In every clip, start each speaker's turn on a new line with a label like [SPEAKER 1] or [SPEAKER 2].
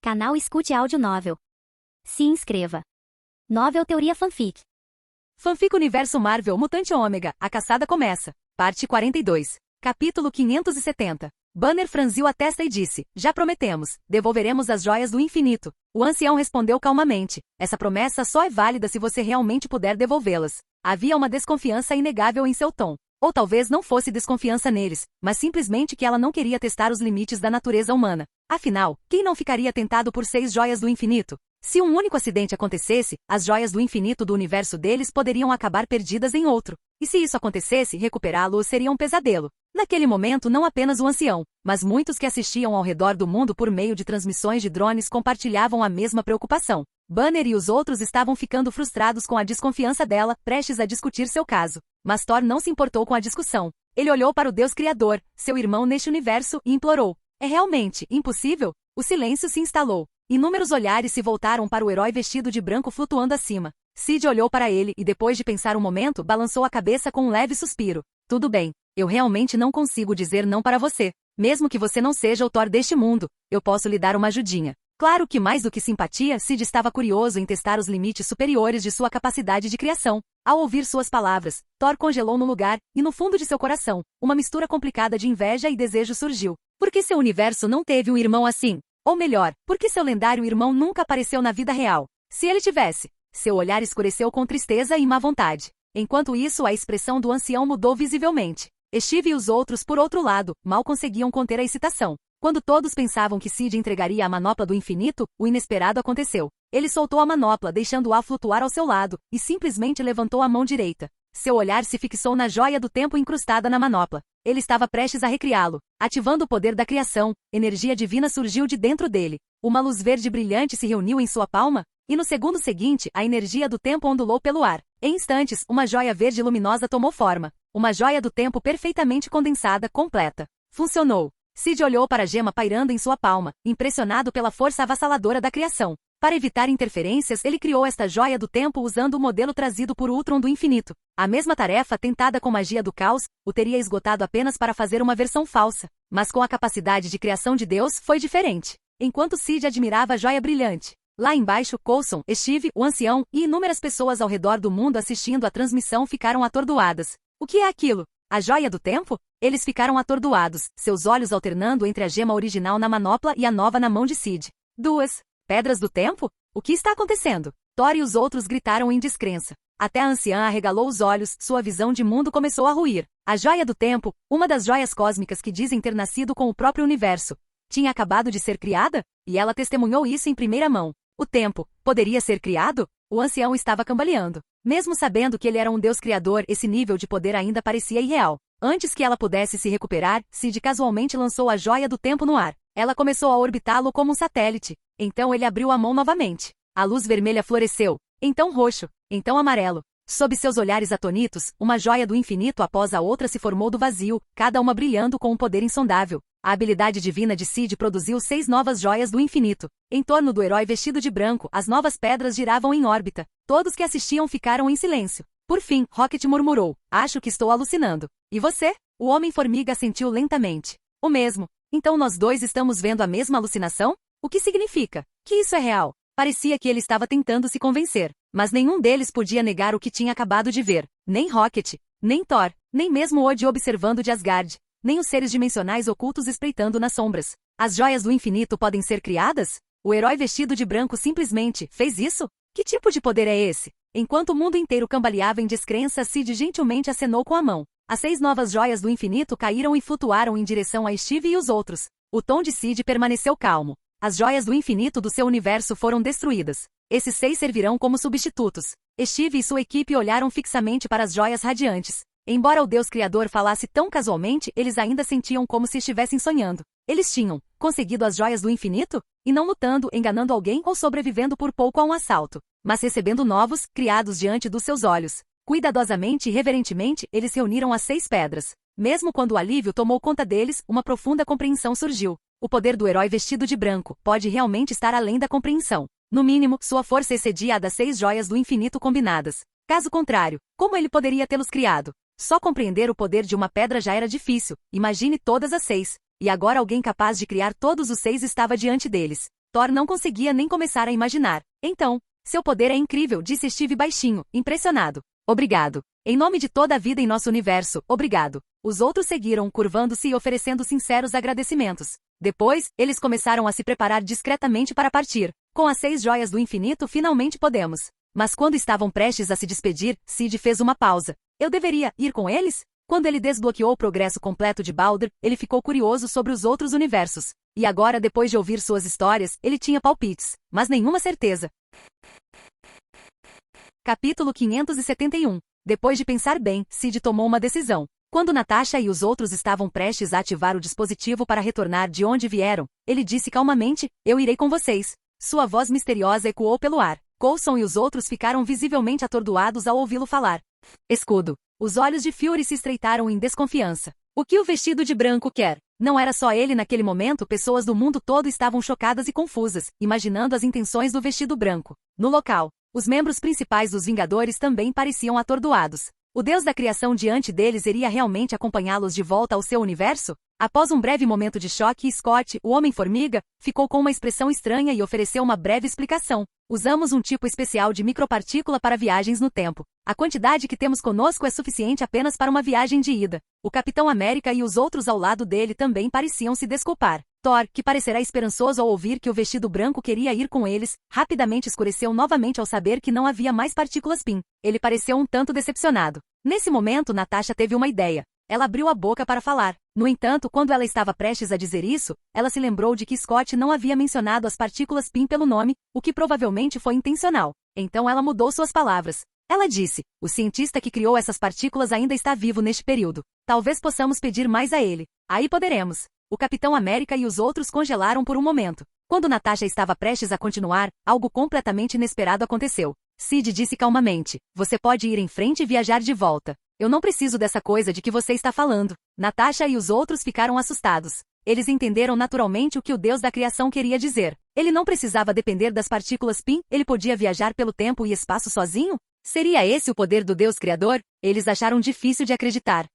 [SPEAKER 1] Canal Escute Áudio Novel. Se inscreva. Novel Teoria Fanfic.
[SPEAKER 2] Fanfic Universo Marvel Mutante Ômega, a caçada começa. Parte 42. Capítulo 570. Banner franziu a testa e disse, já prometemos, devolveremos as joias do infinito. O ancião respondeu calmamente, essa promessa só é válida se você realmente puder devolvê-las. Havia uma desconfiança inegável em seu tom. Ou talvez não fosse desconfiança neles, mas simplesmente que ela não queria testar os limites da natureza humana. Afinal, quem não ficaria tentado por 6 joias do infinito? Se um único acidente acontecesse, as joias do infinito do universo deles poderiam acabar perdidas em outro. E se isso acontecesse, recuperá-lo seria um pesadelo. Naquele momento não apenas o ancião, mas muitos que assistiam ao redor do mundo por meio de transmissões de drones compartilhavam a mesma preocupação. Banner e os outros estavam ficando frustrados com a desconfiança dela, prestes a discutir seu caso. Mas Thor não se importou com a discussão. Ele olhou para o Deus Criador, seu irmão neste universo, e implorou. É realmente impossível? O silêncio se instalou. Inúmeros olhares se voltaram para o herói vestido de branco flutuando acima. Sid olhou para ele e depois de pensar um momento, balançou a cabeça com um leve suspiro. Tudo bem, eu realmente não consigo dizer não para você. Mesmo que você não seja o Thor deste mundo, eu posso lhe dar uma ajudinha. Claro que mais do que simpatia, Sid estava curioso em testar os limites superiores de sua capacidade de criação. Ao ouvir suas palavras, Thor congelou no lugar, e no fundo de seu coração, uma mistura complicada de inveja e desejo surgiu. Por que seu universo não teve um irmão assim? Ou melhor, por que seu lendário irmão nunca apareceu na vida real? Se ele tivesse, seu olhar escureceu com tristeza e má vontade. Enquanto isso, a expressão do ancião mudou visivelmente. Steve e os outros, por outro lado, mal conseguiam conter a excitação. Quando todos pensavam que Sid entregaria a manopla do infinito, o inesperado aconteceu. Ele soltou a manopla, deixando-a flutuar ao seu lado, e simplesmente levantou a mão direita. Seu olhar se fixou na joia do tempo incrustada na manopla. Ele estava prestes a recriá-lo. Ativando o poder da criação, energia divina surgiu de dentro dele. Uma luz verde brilhante se reuniu em sua palma, e no segundo seguinte, a energia do tempo ondulou pelo ar. Em instantes, uma joia verde luminosa tomou forma. Uma joia do tempo perfeitamente condensada, completa. Funcionou. Sid olhou para a gema pairando em sua palma, impressionado pela força avassaladora da criação. Para evitar interferências, ele criou esta joia do tempo usando o modelo trazido por Ultron do infinito. A mesma tarefa, tentada com magia do caos, o teria esgotado apenas para fazer uma versão falsa. Mas com a capacidade de criação de Deus, foi diferente. Enquanto Sid admirava a joia brilhante, lá embaixo, Coulson, Steve, o ancião, e inúmeras pessoas ao redor do mundo assistindo à transmissão ficaram atordoadas. O que é aquilo? A joia do tempo? Eles ficaram atordoados, seus olhos alternando entre a gema original na manopla e a nova na mão de Sid. Duas pedras do tempo? O que está acontecendo? Thor e os outros gritaram em descrença. Até a anciã arregalou os olhos, sua visão de mundo começou a ruir. A joia do tempo, uma das joias cósmicas que dizem ter nascido com o próprio universo, tinha acabado de ser criada? E ela testemunhou isso em primeira mão. O tempo poderia ser criado? O ancião estava cambaleando. Mesmo sabendo que ele era um deus criador, esse nível de poder ainda parecia irreal. Antes que ela pudesse se recuperar, Sid casualmente lançou a joia do tempo no ar. Ela começou a orbitá-lo como um satélite. Então ele abriu a mão novamente. A luz vermelha floresceu. Então roxo. Então amarelo. Sob seus olhares atonitos, uma joia do infinito após a outra se formou do vazio, cada uma brilhando com um poder insondável. A habilidade divina de Sid produziu 6 novas joias do infinito. Em torno do herói vestido de branco, as novas pedras giravam em órbita. Todos que assistiam ficaram em silêncio. Por fim, Rocket murmurou, acho que estou alucinando. E você? O Homem-Formiga assentiu lentamente. O mesmo. Então nós dois estamos vendo a mesma alucinação? O que significa? Que isso é real? Parecia que ele estava tentando se convencer. Mas nenhum deles podia negar o que tinha acabado de ver. Nem Rocket, nem Thor, nem mesmo Odin observando de Asgard. Nem os seres dimensionais ocultos espreitando nas sombras. As joias do infinito podem ser criadas? O herói vestido de branco simplesmente fez isso? Que tipo de poder é esse? Enquanto o mundo inteiro cambaleava em descrença, Sid gentilmente acenou com a mão. As 6 novas joias do infinito caíram e flutuaram em direção a Steve e os outros. O tom de Sid permaneceu calmo. As joias do infinito do seu universo foram destruídas. Esses 6 servirão como substitutos. Steve e sua equipe olharam fixamente para as joias radiantes. Embora o Deus Criador falasse tão casualmente, eles ainda sentiam como se estivessem sonhando. Eles tinham conseguido as joias do infinito? E não lutando, enganando alguém ou sobrevivendo por pouco a um assalto, mas recebendo novos, criados diante dos seus olhos. Cuidadosamente e reverentemente, eles reuniram as 6 pedras. Mesmo quando o alívio tomou conta deles, uma profunda compreensão surgiu. O poder do herói vestido de branco pode realmente estar além da compreensão. No mínimo, sua força excedia a das 6 joias do infinito combinadas. Caso contrário, como ele poderia tê-los criado? Só compreender o poder de uma pedra já era difícil, imagine todas as 6. E agora alguém capaz de criar todos os 6 estava diante deles. Thor não conseguia nem começar a imaginar. Então, seu poder é incrível, disse Steve baixinho, impressionado. Obrigado. Em nome de toda a vida em nosso universo, obrigado. Os outros seguiram, curvando-se e oferecendo sinceros agradecimentos. Depois, eles começaram a se preparar discretamente para partir. Com as 6 joias do infinito, finalmente podemos. Mas quando estavam prestes a se despedir, Sid fez uma pausa. Eu deveria ir com eles? Quando ele desbloqueou o progresso completo de Baldur, ele ficou curioso sobre os outros universos. E agora, depois de ouvir suas histórias, ele tinha palpites, mas nenhuma certeza. Capítulo 571. Depois de pensar bem, Sid tomou uma decisão. Quando Natasha e os outros estavam prestes a ativar o dispositivo para retornar de onde vieram, ele disse calmamente, eu irei com vocês. Sua voz misteriosa ecoou pelo ar. Coulson e os outros ficaram visivelmente atordoados ao ouvi-lo falar. Escudo. Os olhos de Fury se estreitaram em desconfiança. O que o vestido de branco quer? Não era só ele naquele momento, pessoas do mundo todo estavam chocadas e confusas, imaginando as intenções do vestido branco. No local, os membros principais dos Vingadores também pareciam atordoados. O Deus da criação diante deles iria realmente acompanhá-los de volta ao seu universo? Após um breve momento de choque, Scott, o Homem-Formiga, ficou com uma expressão estranha e ofereceu uma breve explicação. Usamos um tipo especial de micropartícula para viagens no tempo. A quantidade que temos conosco é suficiente apenas para uma viagem de ida. O Capitão América e os outros ao lado dele também pareciam se desculpar. Thor, que parecerá esperançoso ao ouvir que o vestido branco queria ir com eles, rapidamente escureceu novamente ao saber que não havia mais partículas PIN. Ele pareceu um tanto decepcionado. Nesse momento, Natasha teve uma ideia. Ela abriu a boca para falar. No entanto, quando ela estava prestes a dizer isso, ela se lembrou de que Scott não havia mencionado as partículas PIN pelo nome, o que provavelmente foi intencional. Então ela mudou suas palavras. Ela disse, o cientista que criou essas partículas ainda está vivo neste período. Talvez possamos pedir mais a ele. Aí poderemos. O Capitão América e os outros congelaram por um momento. Quando Natasha estava prestes a continuar, algo completamente inesperado aconteceu. Sid disse calmamente, você pode ir em frente e viajar de volta. Eu não preciso dessa coisa de que você está falando. Natasha e os outros ficaram assustados. Eles entenderam naturalmente o que o Deus da criação queria dizer. Ele não precisava depender das partículas PIN, ele podia viajar pelo tempo e espaço sozinho? Seria esse o poder do Deus Criador? Eles acharam difícil de acreditar.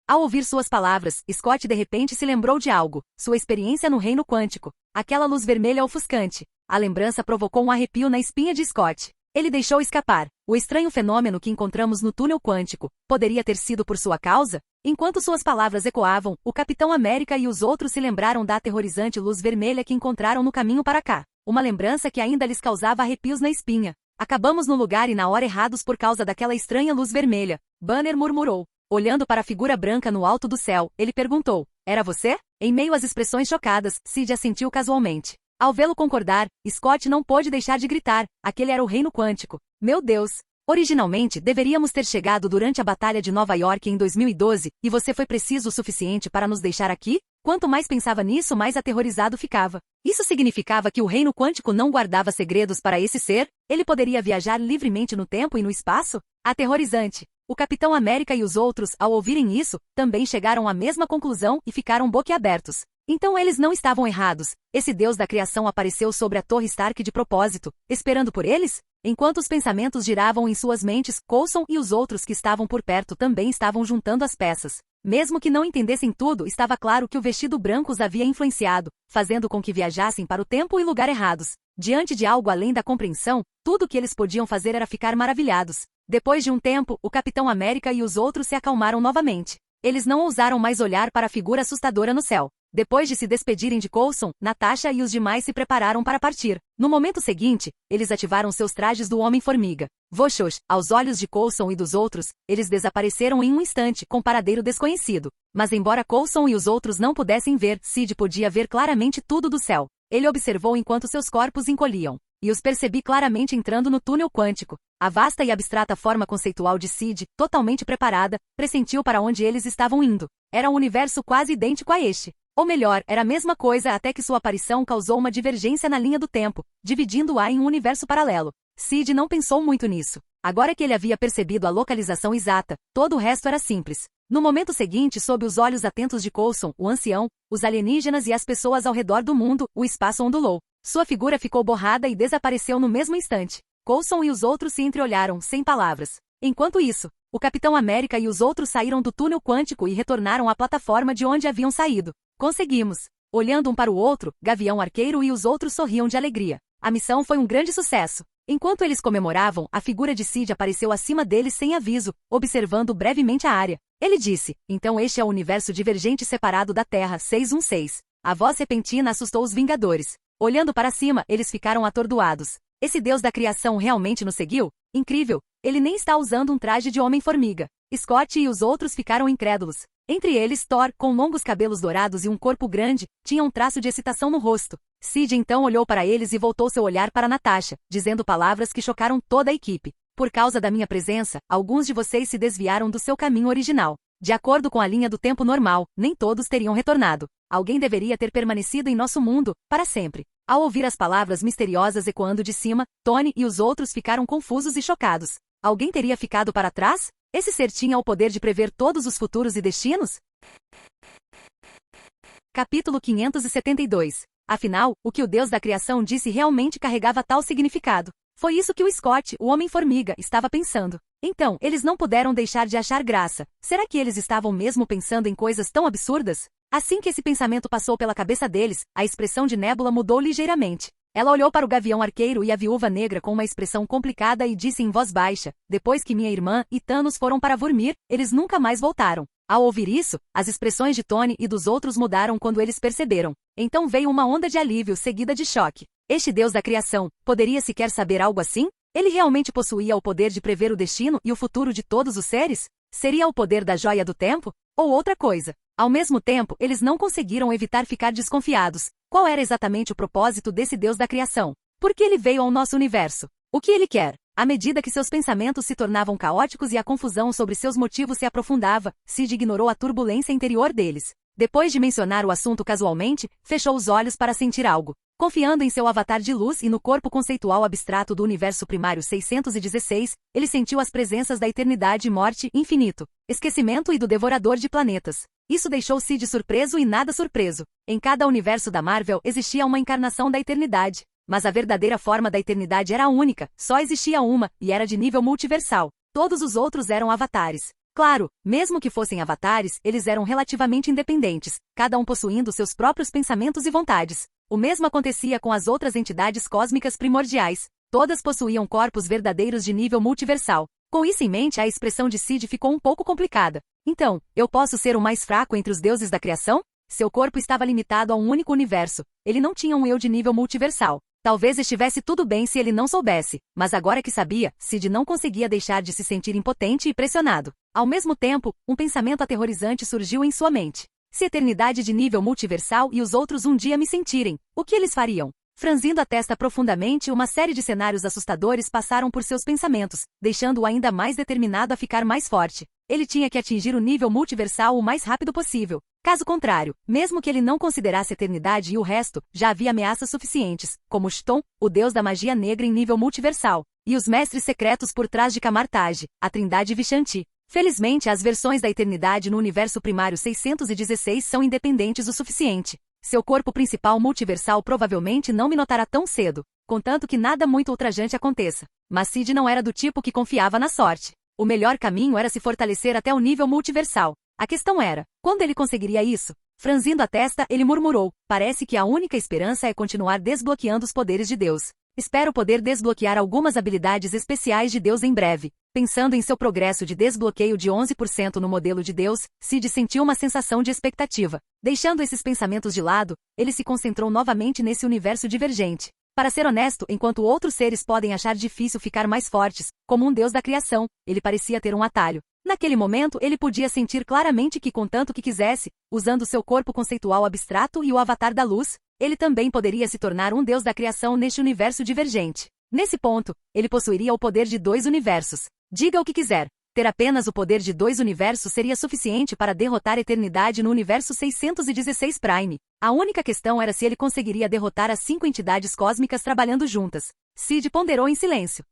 [SPEAKER 2] Ao ouvir suas palavras, Scott de repente se lembrou de algo, sua experiência no reino quântico. Aquela luz vermelha ofuscante. A lembrança provocou um arrepio na espinha de Scott. Ele deixou escapar. O estranho fenômeno que encontramos no túnel quântico poderia ter sido por sua causa? Enquanto suas palavras ecoavam, o Capitão América e os outros se lembraram da aterrorizante luz vermelha que encontraram no caminho para cá. Uma lembrança que ainda lhes causava arrepios na espinha. Acabamos no lugar e na hora errados por causa daquela estranha luz vermelha. Banner murmurou. Olhando para a figura branca no alto do céu, ele perguntou, era você? Em meio às expressões chocadas, Sid assentiu casualmente. Ao vê-lo concordar, Scott não pôde deixar de gritar, aquele era o reino quântico. Meu Deus! Originalmente, deveríamos ter chegado durante a Batalha de Nova York em 2012, e você foi preciso o suficiente para nos deixar aqui? Quanto mais pensava nisso, mais aterrorizado ficava. Isso significava que o reino quântico não guardava segredos para esse ser? Ele poderia viajar livremente no tempo e no espaço? Aterrorizante! O Capitão América e os outros, ao ouvirem isso, também chegaram à mesma conclusão e ficaram boquiabertos. Então eles não estavam errados. Esse Deus da criação apareceu sobre a Torre Stark de propósito, esperando por eles? Enquanto os pensamentos giravam em suas mentes, Coulson e os outros que estavam por perto também estavam juntando as peças. Mesmo que não entendessem tudo, estava claro que o vestido branco os havia influenciado, fazendo com que viajassem para o tempo e lugar errados. Diante de algo além da compreensão, tudo o que eles podiam fazer era ficar maravilhados. Depois de um tempo, o Capitão América e os outros se acalmaram novamente. Eles não ousaram mais olhar para a figura assustadora no céu. Depois de se despedirem de Coulson, Natasha e os demais se prepararam para partir. No momento seguinte, eles ativaram seus trajes do Homem-Formiga. Voxox, aos olhos de Coulson e dos outros, eles desapareceram em um instante, com paradeiro desconhecido. Mas embora Coulson e os outros não pudessem ver, Sid podia ver claramente tudo do céu. Ele observou enquanto seus corpos encolhiam. E os percebi claramente entrando no túnel quântico. A vasta e abstrata forma conceitual de Sid, totalmente preparada, pressentiu para onde eles estavam indo. Era um universo quase idêntico a este. Ou melhor, era a mesma coisa até que sua aparição causou uma divergência na linha do tempo, dividindo-a em um universo paralelo. Sid não pensou muito nisso. Agora que ele havia percebido a localização exata, todo o resto era simples. No momento seguinte, sob os olhos atentos de Coulson, o ancião, os alienígenas e as pessoas ao redor do mundo, o espaço ondulou. Sua figura ficou borrada e desapareceu no mesmo instante. Coulson e os outros se entreolharam, sem palavras. Enquanto isso, o Capitão América e os outros saíram do túnel quântico e retornaram à plataforma de onde haviam saído. Conseguimos! Olhando um para o outro, Gavião Arqueiro e os outros sorriam de alegria. A missão foi um grande sucesso. Enquanto eles comemoravam, a figura de Sid apareceu acima deles sem aviso, observando brevemente a área. Ele disse: então este é o universo divergente separado da Terra 616. A voz repentina assustou os Vingadores. Olhando para cima, eles ficaram atordoados. Esse deus da criação realmente nos seguiu? Incrível! Ele nem está usando um traje de Homem-Formiga. Scott e os outros ficaram incrédulos. Entre eles, Thor, com longos cabelos dourados e um corpo grande, tinha um traço de excitação no rosto. Sid então olhou para eles e voltou seu olhar para Natasha, dizendo palavras que chocaram toda a equipe. Por causa da minha presença, alguns de vocês se desviaram do seu caminho original. De acordo com a linha do tempo normal, nem todos teriam retornado. Alguém deveria ter permanecido em nosso mundo, para sempre. Ao ouvir as palavras misteriosas ecoando de cima, Tony e os outros ficaram confusos e chocados. Alguém teria ficado para trás? Esse ser tinha o poder de prever todos os futuros e destinos? Capítulo 572. Afinal, o que o Deus da criação disse realmente carregava tal significado. Foi isso que o Scott, o Homem-Formiga, estava pensando. Então, eles não puderam deixar de achar graça. Será que eles estavam mesmo pensando em coisas tão absurdas? Assim que esse pensamento passou pela cabeça deles, a expressão de Nebula mudou ligeiramente. Ela olhou para o Gavião Arqueiro e a Viúva Negra com uma expressão complicada e disse em voz baixa: depois que minha irmã e Thanos foram para Vormir, eles nunca mais voltaram. Ao ouvir isso, as expressões de Tony e dos outros mudaram quando eles perceberam. Então veio uma onda de alívio seguida de choque. Este Deus da criação, poderia sequer saber algo assim? Ele realmente possuía o poder de prever o destino e o futuro de todos os seres? Seria o poder da Joia do Tempo? Ou outra coisa? Ao mesmo tempo, eles não conseguiram evitar ficar desconfiados. Qual era exatamente o propósito desse Deus da criação? Por que ele veio ao nosso universo? O que ele quer? À medida que seus pensamentos se tornavam caóticos e a confusão sobre seus motivos se aprofundava, Sid ignorou a turbulência interior deles. Depois de mencionar o assunto casualmente, fechou os olhos para sentir algo. Confiando em seu avatar de luz e no corpo conceitual abstrato do universo primário 616, ele sentiu as presenças da eternidade e morte, infinito, esquecimento e do devorador de planetas. Isso deixou Sid surpreso e nada surpreso. Em cada universo da Marvel existia uma encarnação da eternidade. Mas a verdadeira forma da eternidade era única, só existia uma, e era de nível multiversal. Todos os outros eram avatares. Claro, mesmo que fossem avatares, eles eram relativamente independentes, cada um possuindo seus próprios pensamentos e vontades. O mesmo acontecia com as outras entidades cósmicas primordiais. Todas possuíam corpos verdadeiros de nível multiversal. Com isso em mente, a expressão de Sid ficou um pouco complicada. Então, eu posso ser o mais fraco entre os deuses da criação? Seu corpo estava limitado a um único universo. Ele não tinha um eu de nível multiversal. Talvez estivesse tudo bem se ele não soubesse, mas agora que sabia, Sid não conseguia deixar de se sentir impotente e pressionado. Ao mesmo tempo, um pensamento aterrorizante surgiu em sua mente. Se eternidade de nível multiversal e os outros um dia me sentirem, o que eles fariam? Franzindo a testa profundamente, uma série de cenários assustadores passaram por seus pensamentos, deixando-o ainda mais determinado a ficar mais forte. Ele tinha que atingir o nível multiversal o mais rápido possível. Caso contrário, mesmo que ele não considerasse a eternidade e o resto, já havia ameaças suficientes, como Chthon, o deus da magia negra em nível multiversal, e os mestres secretos por trás de Kamar-Taj, a Trindade Vishanti. Felizmente, as versões da eternidade no universo primário 616 são independentes o suficiente. Seu corpo principal multiversal provavelmente não me notará tão cedo, contanto que nada muito ultrajante aconteça. Mas Sid não era do tipo que confiava na sorte. O melhor caminho era se fortalecer até o nível multiversal. A questão era, quando ele conseguiria isso? Franzindo a testa, ele murmurou: parece que a única esperança é continuar desbloqueando os poderes de Deus. Espero poder desbloquear algumas habilidades especiais de Deus em breve. Pensando em seu progresso de desbloqueio de 11% no modelo de Deus, Sid sentiu uma sensação de expectativa. Deixando esses pensamentos de lado, ele se concentrou novamente nesse universo divergente. Para ser honesto, enquanto outros seres podem achar difícil ficar mais fortes, como um deus da criação, ele parecia ter um atalho. Naquele momento, ele podia sentir claramente que, contanto que quisesse, usando seu corpo conceitual abstrato e o avatar da luz, ele também poderia se tornar um deus da criação neste universo divergente. Nesse ponto, ele possuiria o poder de 2 universos. Diga o que quiser. Ter apenas o poder de 2 universos seria suficiente para derrotar a eternidade no universo 616 Prime. A única questão era se ele conseguiria derrotar as 5 entidades cósmicas trabalhando juntas. Sid ponderou em silêncio.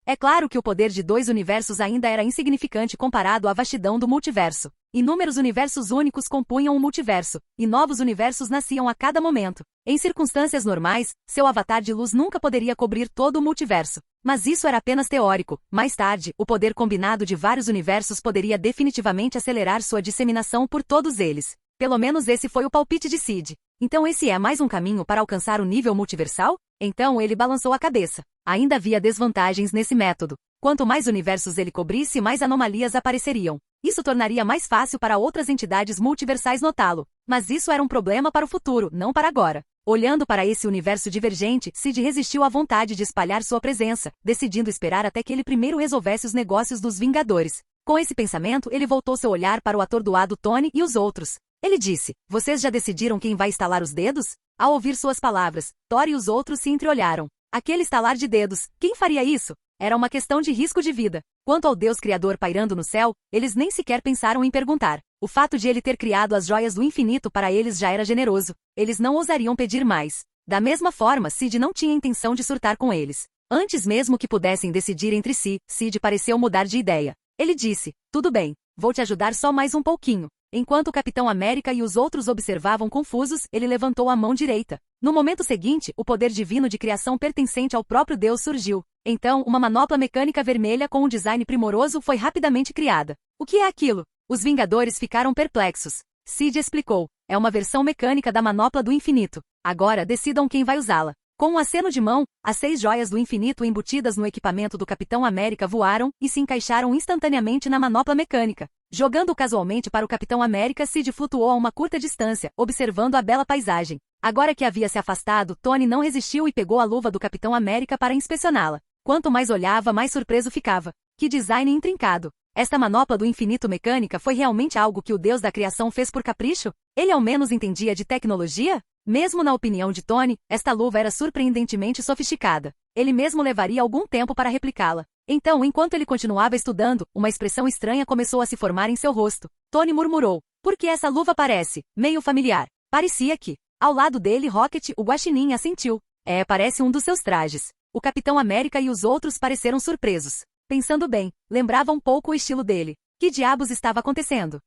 [SPEAKER 2] É claro que o poder de 2 universos ainda era insignificante comparado à vastidão do multiverso. Inúmeros universos únicos compunham o multiverso, e novos universos nasciam a cada momento. Em circunstâncias normais, seu avatar de luz nunca poderia cobrir todo o multiverso. Mas isso era apenas teórico. Mais tarde, o poder combinado de vários universos poderia definitivamente acelerar sua disseminação por todos eles. Pelo menos esse foi o palpite de Sid. Então esse é mais um caminho para alcançar o nível multiversal? Então ele balançou a cabeça. Ainda havia desvantagens nesse método. Quanto mais universos ele cobrisse, mais anomalias apareceriam. Isso tornaria mais fácil para outras entidades multiversais notá-lo. Mas isso era um problema para o futuro, não para agora. Olhando para esse universo divergente, Sid resistiu à vontade de espalhar sua presença, decidindo esperar até que ele primeiro resolvesse os negócios dos Vingadores. Com esse pensamento, ele voltou seu olhar para o atordoado Tony e os outros. Ele disse, vocês já decidiram quem vai estalar os dedos? Ao ouvir suas palavras, Thor e os outros se entreolharam. Aquele estalar de dedos, quem faria isso? Era uma questão de risco de vida. Quanto ao Deus Criador pairando no céu, eles nem sequer pensaram em perguntar. O fato de ele ter criado as joias do infinito para eles já era generoso. Eles não ousariam pedir mais. Da mesma forma, Sid não tinha intenção de surtar com eles. Antes mesmo que pudessem decidir entre si, Sid pareceu mudar de ideia. Ele disse, tudo bem, vou te ajudar só mais um pouquinho. Enquanto o Capitão América e os outros observavam confusos, ele levantou a mão direita. No momento seguinte, o poder divino de criação pertencente ao próprio Deus surgiu. Então, uma manopla mecânica vermelha com um design primoroso foi rapidamente criada. O que é aquilo? Os Vingadores ficaram perplexos. Sid explicou. É uma versão mecânica da manopla do infinito. Agora, decidam quem vai usá-la. Com um aceno de mão, as 6 joias do infinito embutidas no equipamento do Capitão América voaram e se encaixaram instantaneamente na manopla mecânica. Jogando casualmente para o Capitão América, Sid flutuou a uma curta distância, observando a bela paisagem. Agora que havia se afastado, Tony não resistiu e pegou a luva do Capitão América para inspecioná-la. Quanto mais olhava, mais surpreso ficava. Que design intrincado! Esta manopla do infinito mecânica foi realmente algo que o Deus da criação fez por capricho? Ele ao menos entendia de tecnologia? Mesmo na opinião de Tony, esta luva era surpreendentemente sofisticada. Ele mesmo levaria algum tempo para replicá-la. Então, enquanto ele continuava estudando, uma expressão estranha começou a se formar em seu rosto. Tony murmurou, por que essa luva parece meio familiar? Parecia que, ao lado dele, Rocket, o guaxinim, assentiu. Parece um dos seus trajes. O Capitão América e os outros pareceram surpresos. Pensando bem, lembrava um pouco o estilo dele. Que diabos estava acontecendo?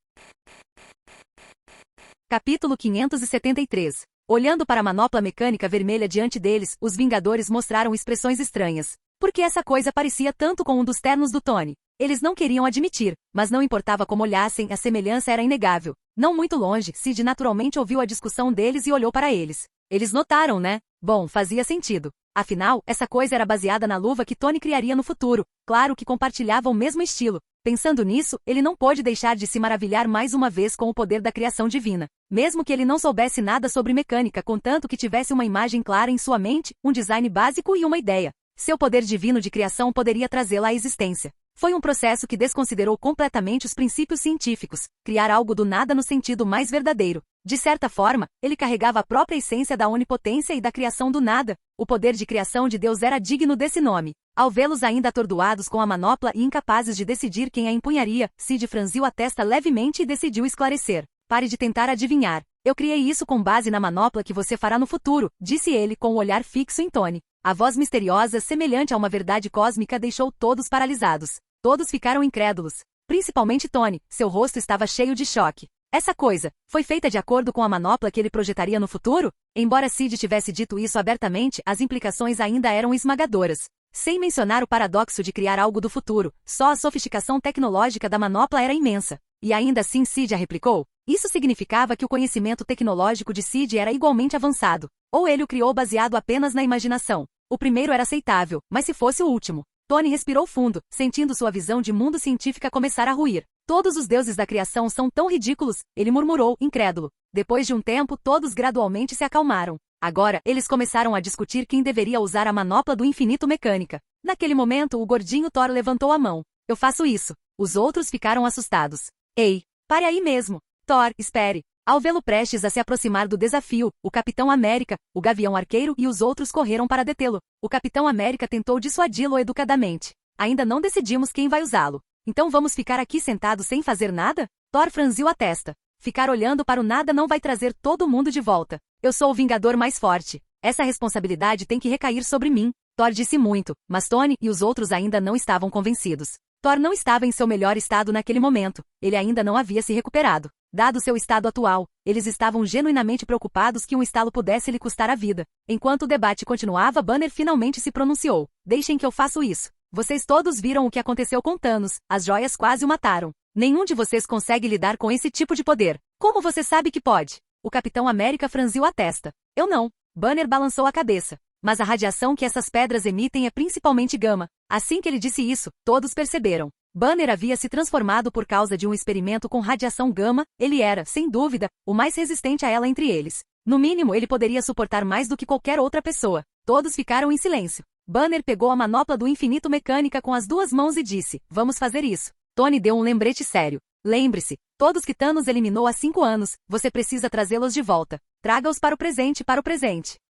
[SPEAKER 2] Capítulo 573. Olhando para a manopla mecânica vermelha diante deles, os Vingadores mostraram expressões estranhas. Por que essa coisa parecia tanto com um dos ternos do Tony? Eles não queriam admitir, mas não importava como olhassem, a semelhança era inegável. Não muito longe, Sid naturalmente ouviu a discussão deles e olhou para eles. Eles notaram, né? Bom, fazia sentido. Afinal, essa coisa era baseada na luva que Tony criaria no futuro. Claro que compartilhava o mesmo estilo. Pensando nisso, ele não pôde deixar de se maravilhar mais uma vez com o poder da criação divina. Mesmo que ele não soubesse nada sobre mecânica, contanto que tivesse uma imagem clara em sua mente, um design básico e uma ideia. Seu poder divino de criação poderia trazê-la à existência. Foi um processo que desconsiderou completamente os princípios científicos, criar algo do nada no sentido mais verdadeiro. De certa forma, ele carregava a própria essência da onipotência e da criação do nada. O poder de criação de Deus era digno desse nome. Ao vê-los ainda atordoados com a manopla e incapazes de decidir quem a empunharia, Sid franziu a testa levemente e decidiu esclarecer. Pare de tentar adivinhar. Eu criei isso com base na manopla que você fará no futuro, disse ele com o olhar fixo em Tony. A voz misteriosa, semelhante a uma verdade cósmica, deixou todos paralisados. Todos ficaram incrédulos. Principalmente Tony, seu rosto estava cheio de choque. Essa coisa foi feita de acordo com a manopla que ele projetaria no futuro? Embora Sid tivesse dito isso abertamente, as implicações ainda eram esmagadoras. Sem mencionar o paradoxo de criar algo do futuro, só a sofisticação tecnológica da manopla era imensa. E ainda assim Sid a replicou. Isso significava que o conhecimento tecnológico de Sid era igualmente avançado. Ou ele o criou baseado apenas na imaginação. O primeiro era aceitável, mas se fosse o último? Tony respirou fundo, sentindo sua visão de mundo científica começar a ruir. Todos os deuses da criação são tão ridículos, ele murmurou, incrédulo. Depois de um tempo, todos gradualmente se acalmaram. Agora, eles começaram a discutir quem deveria usar a manopla do infinito mecânica. Naquele momento, o gordinho Thor levantou a mão. Eu faço isso. Os outros ficaram assustados. Ei, pare aí mesmo. Thor, espere. Ao vê-lo prestes a se aproximar do desafio, o Capitão América, o Gavião Arqueiro e os outros correram para detê-lo. O Capitão América tentou dissuadi-lo educadamente. Ainda não decidimos quem vai usá-lo. Então vamos ficar aqui sentados sem fazer nada? Thor franziu a testa. Ficar olhando para o nada não vai trazer todo mundo de volta. Eu sou o Vingador mais forte. Essa responsabilidade tem que recair sobre mim. Thor disse muito, mas Tony e os outros ainda não estavam convencidos. Thor não estava em seu melhor estado naquele momento. Ele ainda não havia se recuperado. Dado seu estado atual, eles estavam genuinamente preocupados que um estalo pudesse lhe custar a vida. Enquanto o debate continuava, Banner finalmente se pronunciou. Deixem que eu faço isso. Vocês todos viram o que aconteceu com Thanos. As joias quase o mataram. Nenhum de vocês consegue lidar com esse tipo de poder. Como você sabe que pode? O Capitão América franziu a testa. Eu não. Banner balançou a cabeça. Mas a radiação que essas pedras emitem é principalmente gama. Assim que ele disse isso, todos perceberam. Banner havia se transformado por causa de um experimento com radiação gama, ele era, sem dúvida, o mais resistente a ela entre eles. No mínimo, ele poderia suportar mais do que qualquer outra pessoa. Todos ficaram em silêncio. Banner pegou a manopla do infinito mecânica com as duas mãos e disse, vamos fazer isso. Tony deu um lembrete sério. Lembre-se, todos que Thanos eliminou há 5 anos, você precisa trazê-los de volta. Traga-os para o presente.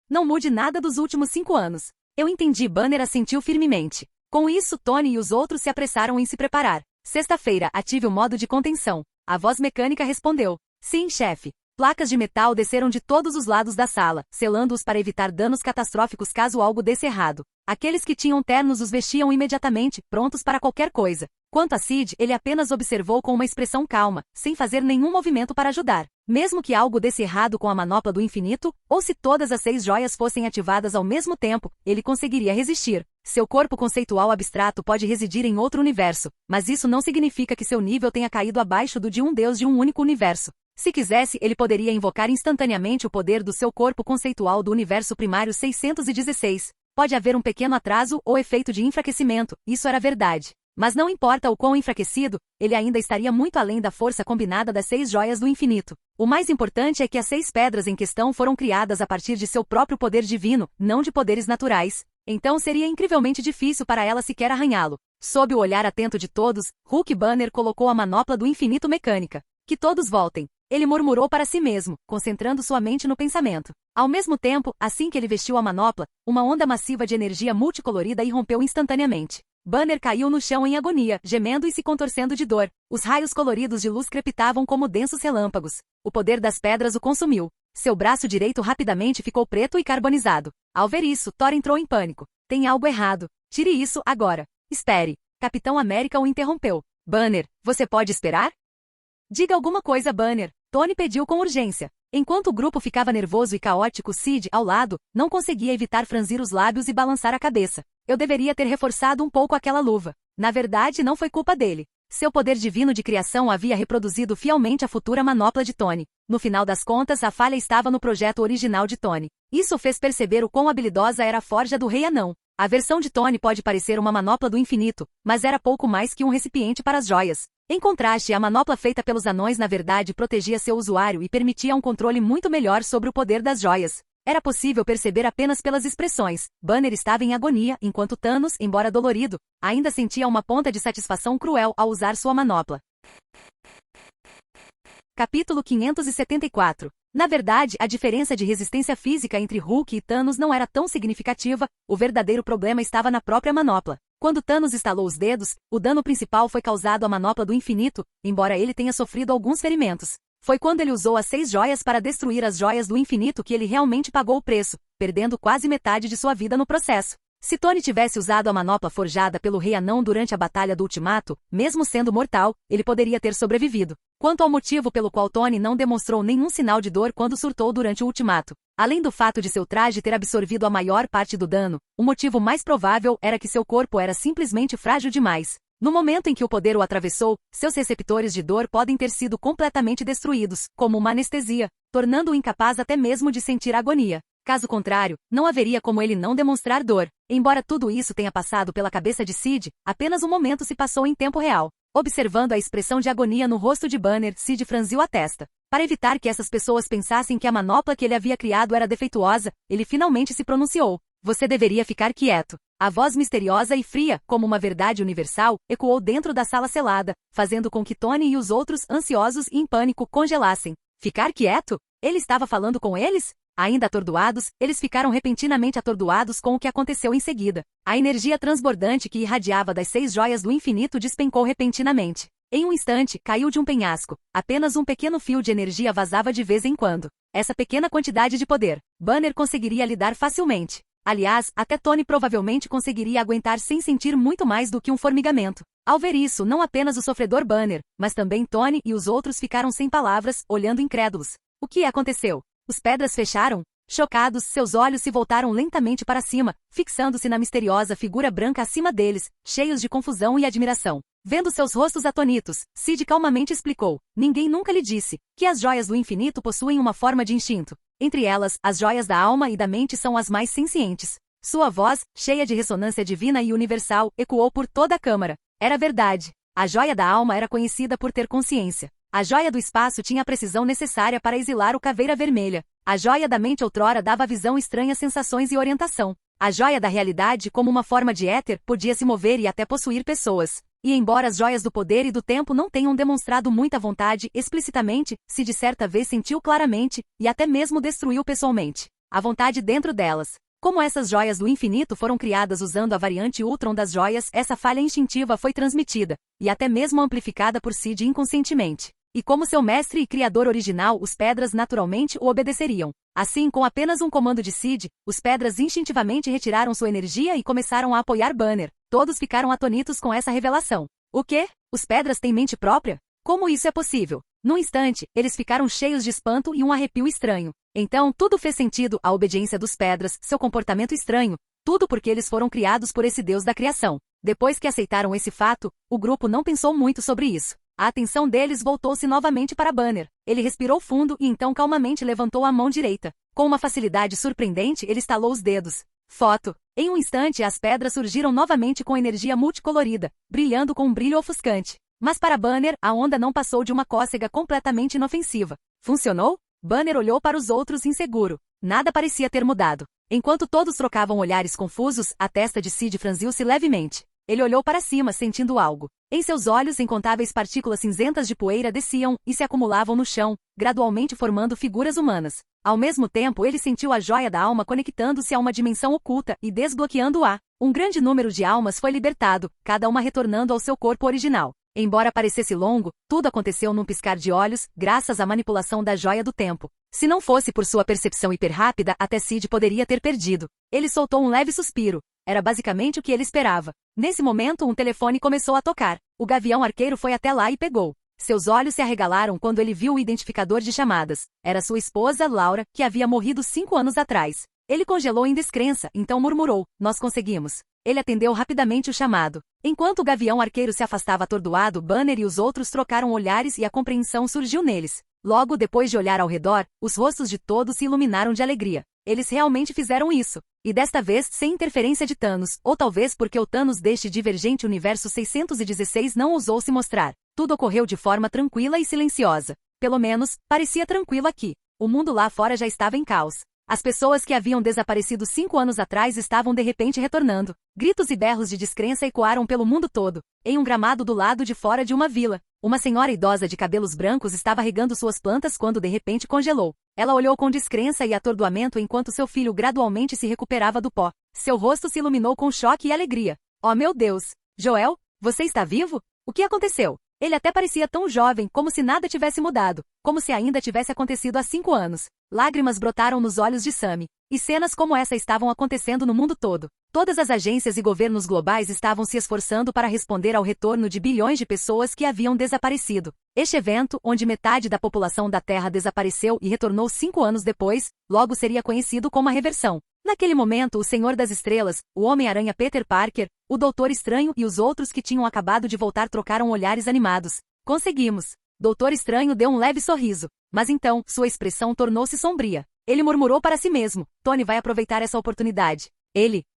[SPEAKER 2] Não mude nada dos últimos 5 anos. Eu entendi. Banner assentiu firmemente. Com isso, Tony e os outros se apressaram em se preparar. Sexta-feira, ative o modo de contenção. A voz mecânica respondeu. Sim, chefe. Placas de metal desceram de todos os lados da sala, selando-os para evitar danos catastróficos caso algo desse errado. Aqueles que tinham ternos os vestiam imediatamente, prontos para qualquer coisa. Quanto a Sid, ele apenas observou com uma expressão calma, sem fazer nenhum movimento para ajudar. Mesmo que algo desse errado com a manopla do infinito, ou se todas as 6 joias fossem ativadas ao mesmo tempo, ele conseguiria resistir. Seu corpo conceitual abstrato pode residir em outro universo, mas isso não significa que seu nível tenha caído abaixo do de um deus de um único universo. Se quisesse, ele poderia invocar instantaneamente o poder do seu corpo conceitual do universo primário 616. Pode haver um pequeno atraso ou efeito de enfraquecimento, isso era verdade. Mas não importa o quão enfraquecido, ele ainda estaria muito além da força combinada das 6 joias do infinito. O mais importante é que as 6 pedras em questão foram criadas a partir de seu próprio poder divino, não de poderes naturais. Então seria incrivelmente difícil para ela sequer arranhá-lo. Sob o olhar atento de todos, Hulk Banner colocou a manopla do infinito mecânica. Que todos voltem. Ele murmurou para si mesmo, concentrando sua mente no pensamento. Ao mesmo tempo, assim que ele vestiu a manopla, uma onda massiva de energia multicolorida irrompeu instantaneamente. Banner caiu no chão em agonia, gemendo e se contorcendo de dor. Os raios coloridos de luz crepitavam como densos relâmpagos. O poder das pedras o consumiu. Seu braço direito rapidamente ficou preto e carbonizado. Ao ver isso, Thor entrou em pânico. Tem algo errado. Tire isso, agora. Espere. Capitão América o interrompeu. Banner, você pode esperar? Diga alguma coisa, Banner. Tony pediu com urgência. Enquanto o grupo ficava nervoso e caótico, Sid, ao lado, não conseguia evitar franzir os lábios e balançar a cabeça. Eu deveria ter reforçado um pouco aquela luva. Na verdade, não foi culpa dele. Seu poder divino de criação havia reproduzido fielmente a futura manopla de Tony. No final das contas, a falha estava no projeto original de Tony. Isso fez perceber o quão habilidosa era a forja do Rei Anão. A versão de Tony pode parecer uma manopla do infinito, mas era pouco mais que um recipiente para as joias. Em contraste, a manopla feita pelos anões na verdade protegia seu usuário e permitia um controle muito melhor sobre o poder das joias. Era possível perceber apenas pelas expressões. Banner estava em agonia, enquanto Thanos, embora dolorido, ainda sentia uma ponta de satisfação cruel ao usar sua manopla. Capítulo 574. Na verdade, a diferença de resistência física entre Hulk e Thanos não era tão significativa, o verdadeiro problema estava na própria manopla. Quando Thanos estalou os dedos, o dano principal foi causado à manopla do infinito, embora ele tenha sofrido alguns ferimentos. Foi quando ele usou as 6 joias para destruir as joias do infinito que ele realmente pagou o preço, perdendo quase metade de sua vida no processo. Se Tony tivesse usado a manopla forjada pelo Rei Anão durante a Batalha do Ultimato, mesmo sendo mortal, ele poderia ter sobrevivido. Quanto ao motivo pelo qual Tony não demonstrou nenhum sinal de dor quando surtou durante o Ultimato, além do fato de seu traje ter absorvido a maior parte do dano, o motivo mais provável era que seu corpo era simplesmente frágil demais. No momento em que o poder o atravessou, seus receptores de dor podem ter sido completamente destruídos, como uma anestesia, tornando-o incapaz até mesmo de sentir agonia. Caso contrário, não haveria como ele não demonstrar dor. Embora tudo isso tenha passado pela cabeça de Sid, apenas um momento se passou em tempo real. Observando a expressão de agonia no rosto de Banner, Sid franziu a testa. Para evitar que essas pessoas pensassem que a manopla que ele havia criado era defeituosa, ele finalmente se pronunciou. Você deveria ficar quieto. A voz misteriosa e fria, como uma verdade universal, ecoou dentro da sala selada, fazendo com que Tony e os outros, ansiosos e em pânico, congelassem. Ficar quieto? Ele estava falando com eles? Ainda atordoados, eles ficaram repentinamente atordoados com o que aconteceu em seguida. A energia transbordante que irradiava das 6 joias do infinito despencou repentinamente. Em um instante, caiu de um penhasco. Apenas um pequeno fio de energia vazava de vez em quando. Essa pequena quantidade de poder, Banner conseguiria lidar facilmente. Aliás, até Tony provavelmente conseguiria aguentar sem sentir muito mais do que um formigamento. Ao ver isso, não apenas o sofredor Banner, mas também Tony e os outros ficaram sem palavras, olhando incrédulos. O que aconteceu? Os pedras fecharam? Chocados, seus olhos se voltaram lentamente para cima, fixando-se na misteriosa figura branca acima deles, cheios de confusão e admiração. Vendo seus rostos atonitos, Sid calmamente explicou. Ninguém nunca lhe disse que as joias do infinito possuem uma forma de instinto. Entre elas, as joias da alma e da mente são as mais sencientes. Sua voz, cheia de ressonância divina e universal, ecoou por toda a câmara. Era verdade. A joia da alma era conhecida por ter consciência. A joia do espaço tinha a precisão necessária para exilar o Caveira Vermelha. A joia da mente outrora dava à visão estranhas sensações e orientação. A joia da realidade, como uma forma de éter, podia se mover e até possuir pessoas. E embora as joias do poder e do tempo não tenham demonstrado muita vontade explicitamente, se de certa vez sentiu claramente, e até mesmo destruiu pessoalmente, a vontade dentro delas. Como essas joias do infinito foram criadas usando a variante Ultron das joias, essa falha instintiva foi transmitida, e até mesmo amplificada por Sid inconscientemente. E como seu mestre e criador original, os Pedras naturalmente o obedeceriam. Assim, com apenas um comando de Sid, os Pedras instintivamente retiraram sua energia e começaram a apoiar Banner. Todos ficaram atonitos com essa revelação. O quê? Os Pedras têm mente própria? Como isso é possível? Num instante, eles ficaram cheios de espanto e um arrepio estranho. Então, tudo fez sentido, a obediência dos Pedras, seu comportamento estranho, tudo porque eles foram criados por esse Deus da criação. Depois que aceitaram esse fato, o grupo não pensou muito sobre isso. A atenção deles voltou-se novamente para Banner. Ele respirou fundo e então calmamente levantou a mão direita. Com uma facilidade surpreendente, ele estalou os dedos. Foto. Em um instante, as pedras surgiram novamente com energia multicolorida, brilhando com um brilho ofuscante. Mas para Banner, a onda não passou de uma cócega completamente inofensiva. Funcionou? Banner olhou para os outros inseguro. Nada parecia ter mudado. Enquanto todos trocavam olhares confusos, a testa de Sid franziu-se levemente. Ele olhou para cima, sentindo algo. Em seus olhos, incontáveis partículas cinzentas de poeira desciam e se acumulavam no chão, gradualmente formando figuras humanas. Ao mesmo tempo, ele sentiu a joia da alma conectando-se a uma dimensão oculta e desbloqueando-a. Um grande número de almas foi libertado, cada uma retornando ao seu corpo original. Embora parecesse longo, tudo aconteceu num piscar de olhos, graças à manipulação da joia do tempo. Se não fosse por sua percepção hiperrápida, até Sid poderia ter perdido. Ele soltou um leve suspiro. Era basicamente o que ele esperava. Nesse momento, um telefone começou a tocar. O Gavião Arqueiro foi até lá e pegou. Seus olhos se arregalaram quando ele viu o identificador de chamadas. Era sua esposa, Laura, que havia morrido 5 anos atrás. Ele congelou em descrença, então murmurou: "Nós conseguimos." Ele atendeu rapidamente o chamado. Enquanto o Gavião Arqueiro se afastava atordoado, Banner e os outros trocaram olhares e a compreensão surgiu neles. Logo depois de olhar ao redor, os rostos de todos se iluminaram de alegria. Eles realmente fizeram isso. E desta vez sem interferência de Thanos, ou talvez porque o Thanos deste divergente universo 616 não ousou se mostrar. Tudo ocorreu de forma tranquila e silenciosa. Pelo menos, parecia tranquilo aqui. O mundo lá fora já estava em caos. As pessoas que haviam desaparecido 5 anos atrás estavam de repente retornando. Gritos e berros de descrença ecoaram pelo mundo todo. Em um gramado do lado de fora de uma vila, uma senhora idosa de cabelos brancos estava regando suas plantas quando de repente congelou. Ela olhou com descrença e atordoamento enquanto seu filho gradualmente se recuperava do pó. Seu rosto se iluminou com choque e alegria. "Oh meu Deus! Joel, você está vivo? O que aconteceu?" Ele até parecia tão jovem, como se nada tivesse mudado, como se ainda tivesse acontecido há 5 anos. Lágrimas brotaram nos olhos de Sammy. E cenas como essa estavam acontecendo no mundo todo. Todas as agências e governos globais estavam se esforçando para responder ao retorno de bilhões de pessoas que haviam desaparecido. Este evento, onde metade da população da Terra desapareceu e retornou 5 anos depois, logo seria conhecido como a reversão. Naquele momento, o Senhor das Estrelas, o Homem-Aranha Peter Parker, o Doutor Estranho e os outros que tinham acabado de voltar trocaram olhares animados. "Conseguimos." Doutor Estranho deu um leve sorriso. Mas então, sua expressão tornou-se sombria. Ele murmurou para si mesmo: "Tony vai aproveitar essa oportunidade."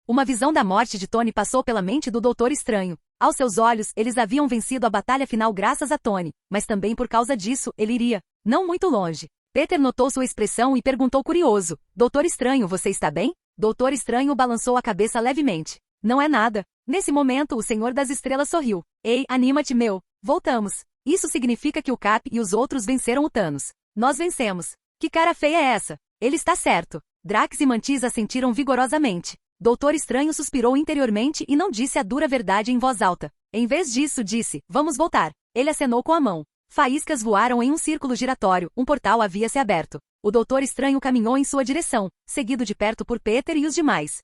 [SPEAKER 2] Uma visão da morte de Tony passou pela mente do Doutor Estranho. Aos seus olhos, eles haviam vencido a batalha final graças a Tony, mas também por causa disso, ele iria não muito longe. Peter notou sua expressão e perguntou curioso: "Doutor Estranho, você está bem?" Doutor Estranho balançou a cabeça levemente. "Não é nada." Nesse momento, o Senhor das Estrelas sorriu. "Ei, anima-te, meu. Voltamos. Isso significa que o Cap e os outros venceram o Thanos. Nós vencemos. Que cara feia é essa?" "Ele está certo." Drax e Mantis assentiram vigorosamente. Doutor Estranho suspirou interiormente e não disse a dura verdade em voz alta. Em vez disso, disse: "Vamos voltar." Ele acenou com a mão. Faíscas voaram em um círculo giratório, um portal havia se aberto. O Doutor Estranho caminhou em sua direção, seguido de perto por Peter e os demais.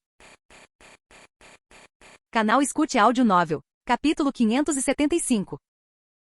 [SPEAKER 2] Canal Escute Áudio Novel. Capítulo 575.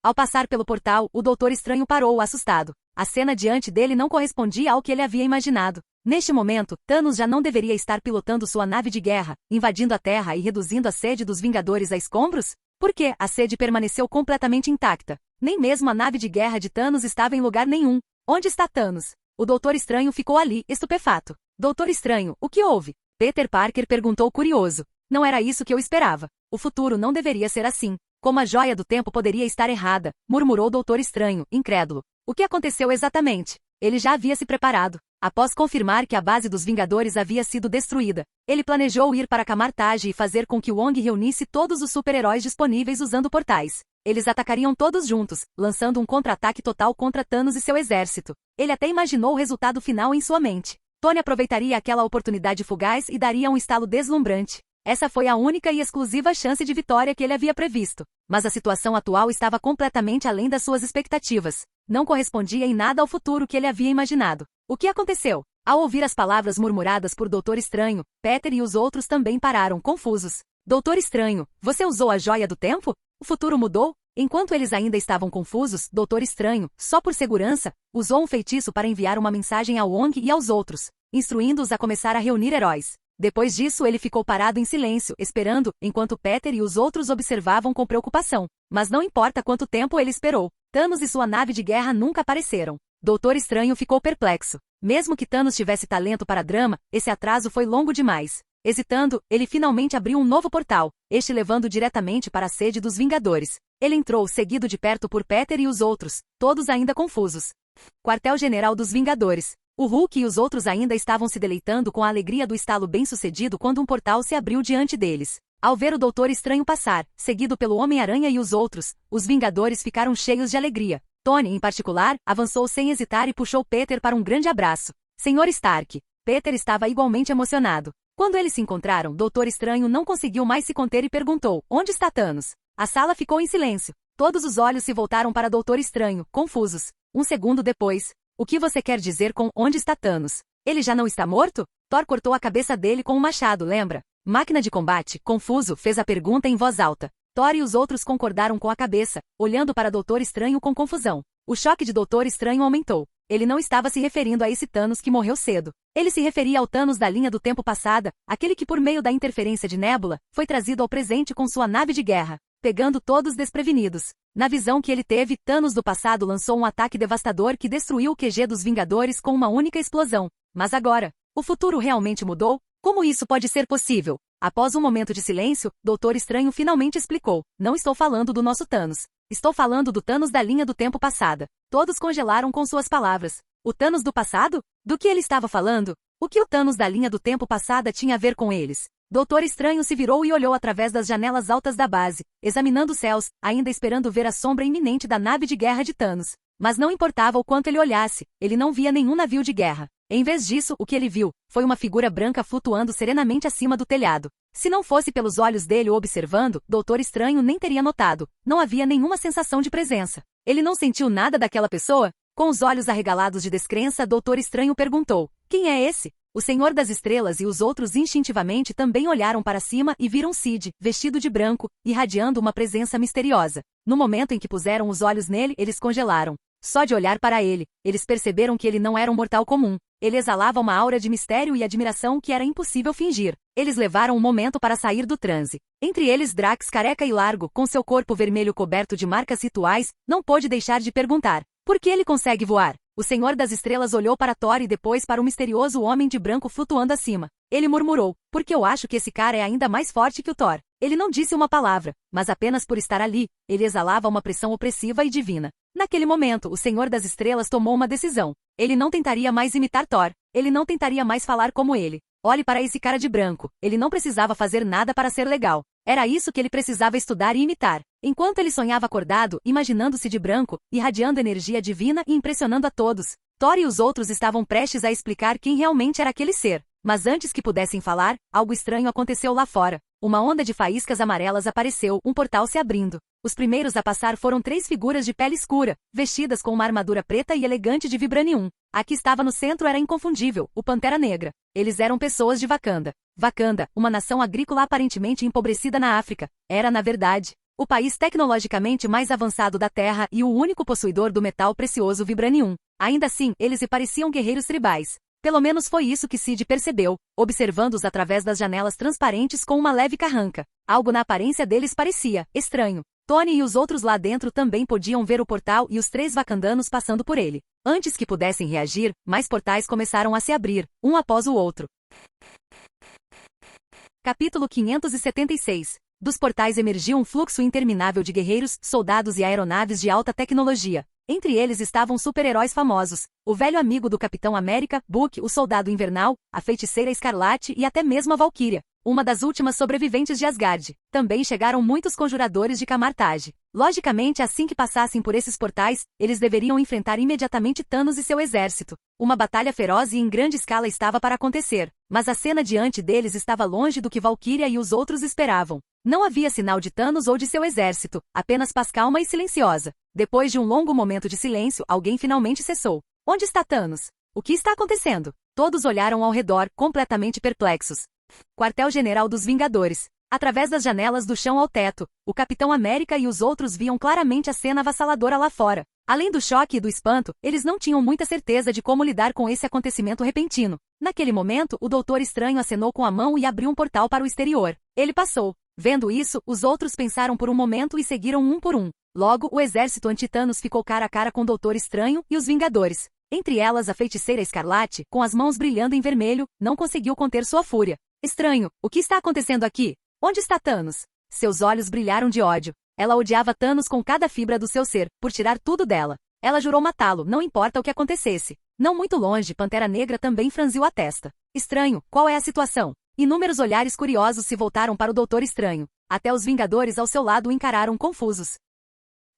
[SPEAKER 2] Ao passar pelo portal, o Doutor Estranho parou assustado. A cena diante dele não correspondia ao que ele havia imaginado. Neste momento, Thanos já não deveria estar pilotando sua nave de guerra, invadindo a Terra e reduzindo a sede dos Vingadores a escombros? Por quê? A sede permaneceu completamente intacta. Nem mesmo a nave de guerra de Thanos estava em lugar nenhum. Onde está Thanos? O Doutor Estranho ficou ali, estupefato. Doutor Estranho, o que houve? Peter Parker perguntou curioso. Não era isso que eu esperava. O futuro não deveria ser assim. Como a joia do tempo poderia estar errada, murmurou o Doutor Estranho, incrédulo. O que aconteceu exatamente? Ele já havia se preparado. Após confirmar que a base dos Vingadores havia sido destruída, ele planejou ir para Kamar-Taj e fazer com que Wong reunisse todos os super-heróis disponíveis usando portais. Eles atacariam todos juntos, lançando um contra-ataque total contra Thanos e seu exército. Ele até imaginou o resultado final em sua mente. Tony aproveitaria aquela oportunidade fugaz e daria um estalo deslumbrante. Essa foi a única e exclusiva chance de vitória que ele havia previsto. Mas a situação atual estava completamente além das suas expectativas. Não correspondia em nada ao futuro que ele havia imaginado. O que aconteceu? Ao ouvir as palavras murmuradas por Doutor Estranho, Peter e os outros também pararam, confusos. Doutor Estranho, você usou a joia do tempo? O futuro mudou? Enquanto eles ainda estavam confusos, Doutor Estranho, só por segurança, usou um feitiço para enviar uma mensagem a Wong e aos outros, instruindo-os a começar a reunir heróis. Depois disso ele ficou parado em silêncio, esperando, enquanto Peter e os outros observavam com preocupação. Mas não importa quanto tempo ele esperou, Thanos e sua nave de guerra nunca apareceram. Doutor Estranho ficou perplexo. Mesmo que Thanos tivesse talento para drama, esse atraso foi longo demais. Hesitando, ele finalmente abriu um novo portal, este levando diretamente para a sede dos Vingadores. Ele entrou, seguido de perto por Peter e os outros, todos ainda confusos. Quartel-General dos Vingadores. O Hulk e os outros ainda estavam se deleitando com a alegria do estalo bem-sucedido quando um portal se abriu diante deles. Ao ver o Doutor Estranho passar, seguido pelo Homem-Aranha e os outros, os Vingadores ficaram cheios de alegria. Tony, em particular, avançou sem hesitar e puxou Peter para um grande abraço. Senhor Stark. Peter estava igualmente emocionado. Quando eles se encontraram, Doutor Estranho não conseguiu mais se conter e perguntou, onde está Thanos? A sala ficou em silêncio. Todos os olhos se voltaram para Doutor Estranho, confusos. Um segundo depois, o que você quer dizer com onde está Thanos? Ele já não está morto? Thor cortou a cabeça dele com um machado, lembra? Máquina de combate, confuso, fez a pergunta em voz alta. Thor e os outros concordaram com a cabeça, olhando para Doutor Estranho com confusão. O choque de Doutor Estranho aumentou. Ele não estava se referindo a esse Thanos que morreu cedo. Ele se referia ao Thanos da linha do tempo passada, aquele que por meio da interferência de Nebula, foi trazido ao presente com sua nave de guerra, pegando todos desprevenidos. Na visão que ele teve, Thanos do passado lançou um ataque devastador que destruiu o QG dos Vingadores com uma única explosão. Mas agora, o futuro realmente mudou? Como isso pode ser possível? Após um momento de silêncio, Doutor Estranho finalmente explicou. Não estou falando do nosso Thanos. Estou falando do Thanos da linha do tempo passada. Todos congelaram com suas palavras. O Thanos do passado? Do que ele estava falando? O que o Thanos da linha do tempo passada tinha a ver com eles? Doutor Estranho se virou e olhou através das janelas altas da base, examinando os céus, ainda esperando ver a sombra iminente da nave de guerra de Thanos. Mas não importava o quanto ele olhasse, ele não via nenhum navio de guerra. Em vez disso, o que ele viu foi uma figura branca flutuando serenamente acima do telhado. Se não fosse pelos olhos dele o observando, Doutor Estranho nem teria notado. Não havia nenhuma sensação de presença. Ele não sentiu nada daquela pessoa? Com os olhos arregalados de descrença, Doutor Estranho perguntou: quem é esse? O Senhor das Estrelas e os outros instintivamente também olharam para cima e viram Sid, vestido de branco, irradiando uma presença misteriosa. No momento em que puseram os olhos nele, eles congelaram. Só de olhar para ele, eles perceberam que ele não era um mortal comum. Ele exalava uma aura de mistério e admiração que era impossível fingir. Eles levaram um momento para sair do transe. Entre eles Drax, careca e largo, com seu corpo vermelho coberto de marcas rituais, não pôde deixar de perguntar: por que ele consegue voar? O Senhor das Estrelas olhou para Thor e depois para o misterioso homem de branco flutuando acima. Ele murmurou: porque eu acho que esse cara é ainda mais forte que o Thor. Ele não disse uma palavra, mas apenas por estar ali, ele exalava uma pressão opressiva e divina. Naquele momento, o Senhor das Estrelas tomou uma decisão. Ele não tentaria mais imitar Thor. Ele não tentaria mais falar como ele. Olhe para esse cara de branco. Ele não precisava fazer nada para ser legal. Era isso que ele precisava estudar e imitar. Enquanto ele sonhava acordado, imaginando-se de branco, irradiando energia divina e impressionando a todos, Thor e os outros estavam prestes a explicar quem realmente era aquele ser. Mas antes que pudessem falar, algo estranho aconteceu lá fora. Uma onda de faíscas amarelas apareceu, um portal se abrindo. Os primeiros a passar foram 3 figuras de pele escura, vestidas com uma armadura preta e elegante de vibranium. A que estava no centro era inconfundível, o Pantera Negra. Eles eram pessoas de Wakanda. Wakanda, uma nação agrícola aparentemente empobrecida na África, era, na verdade, o país tecnologicamente mais avançado da Terra e o único possuidor do metal precioso vibranium. Ainda assim, eles lhe pareciam guerreiros tribais. Pelo menos foi isso que Sid percebeu, observando-os através das janelas transparentes com uma leve carranca. Algo na aparência deles parecia estranho. Tony e os outros lá dentro também podiam ver o portal e os 3 vacandanos passando por ele. Antes que pudessem reagir, mais portais começaram a se abrir, um após o outro. Capítulo 576. Dos portais emergiu um fluxo interminável de guerreiros, soldados e aeronaves de alta tecnologia. Entre eles estavam super-heróis famosos, o velho amigo do Capitão América, Buck, o Soldado Invernal, a Feiticeira Escarlate e até mesmo a Valkyria, uma das últimas sobreviventes de Asgard. Também chegaram muitos conjuradores de Camartage. Logicamente, assim que passassem por esses portais, eles deveriam enfrentar imediatamente Thanos e seu exército. Uma batalha feroz e em grande escala estava para acontecer, mas a cena diante deles estava longe do que Valkyria e os outros esperavam. Não havia sinal de Thanos ou de seu exército, apenas paz calma e silenciosa. Depois de um longo momento de silêncio, alguém finalmente cessou. Onde está Thanos? O que está acontecendo? Todos olharam ao redor, completamente perplexos. Quartel-General dos Vingadores. Através das janelas do chão ao teto, o Capitão América e os outros viam claramente a cena avassaladora lá fora. Além do choque e do espanto, eles não tinham muita certeza de como lidar com esse acontecimento repentino. Naquele momento, o Doutor Estranho acenou com a mão e abriu um portal para o exterior. Ele passou. Vendo isso, os outros pensaram por um momento e seguiram um por um. Logo, o exército anti-Thanos ficou cara a cara com o Doutor Estranho e os Vingadores. Entre elas, a Feiticeira Escarlate, com as mãos brilhando em vermelho, não conseguiu conter sua fúria. Estranho, o que está acontecendo aqui? Onde está Thanos? Seus olhos brilharam de ódio. Ela odiava Thanos com cada fibra do seu ser, por tirar tudo dela. Ela jurou matá-lo, não importa o que acontecesse. Não muito longe, Pantera Negra também franziu a testa. Estranho, qual é a situação? Inúmeros olhares curiosos se voltaram para o Doutor Estranho. Até os Vingadores ao seu lado o encararam confusos.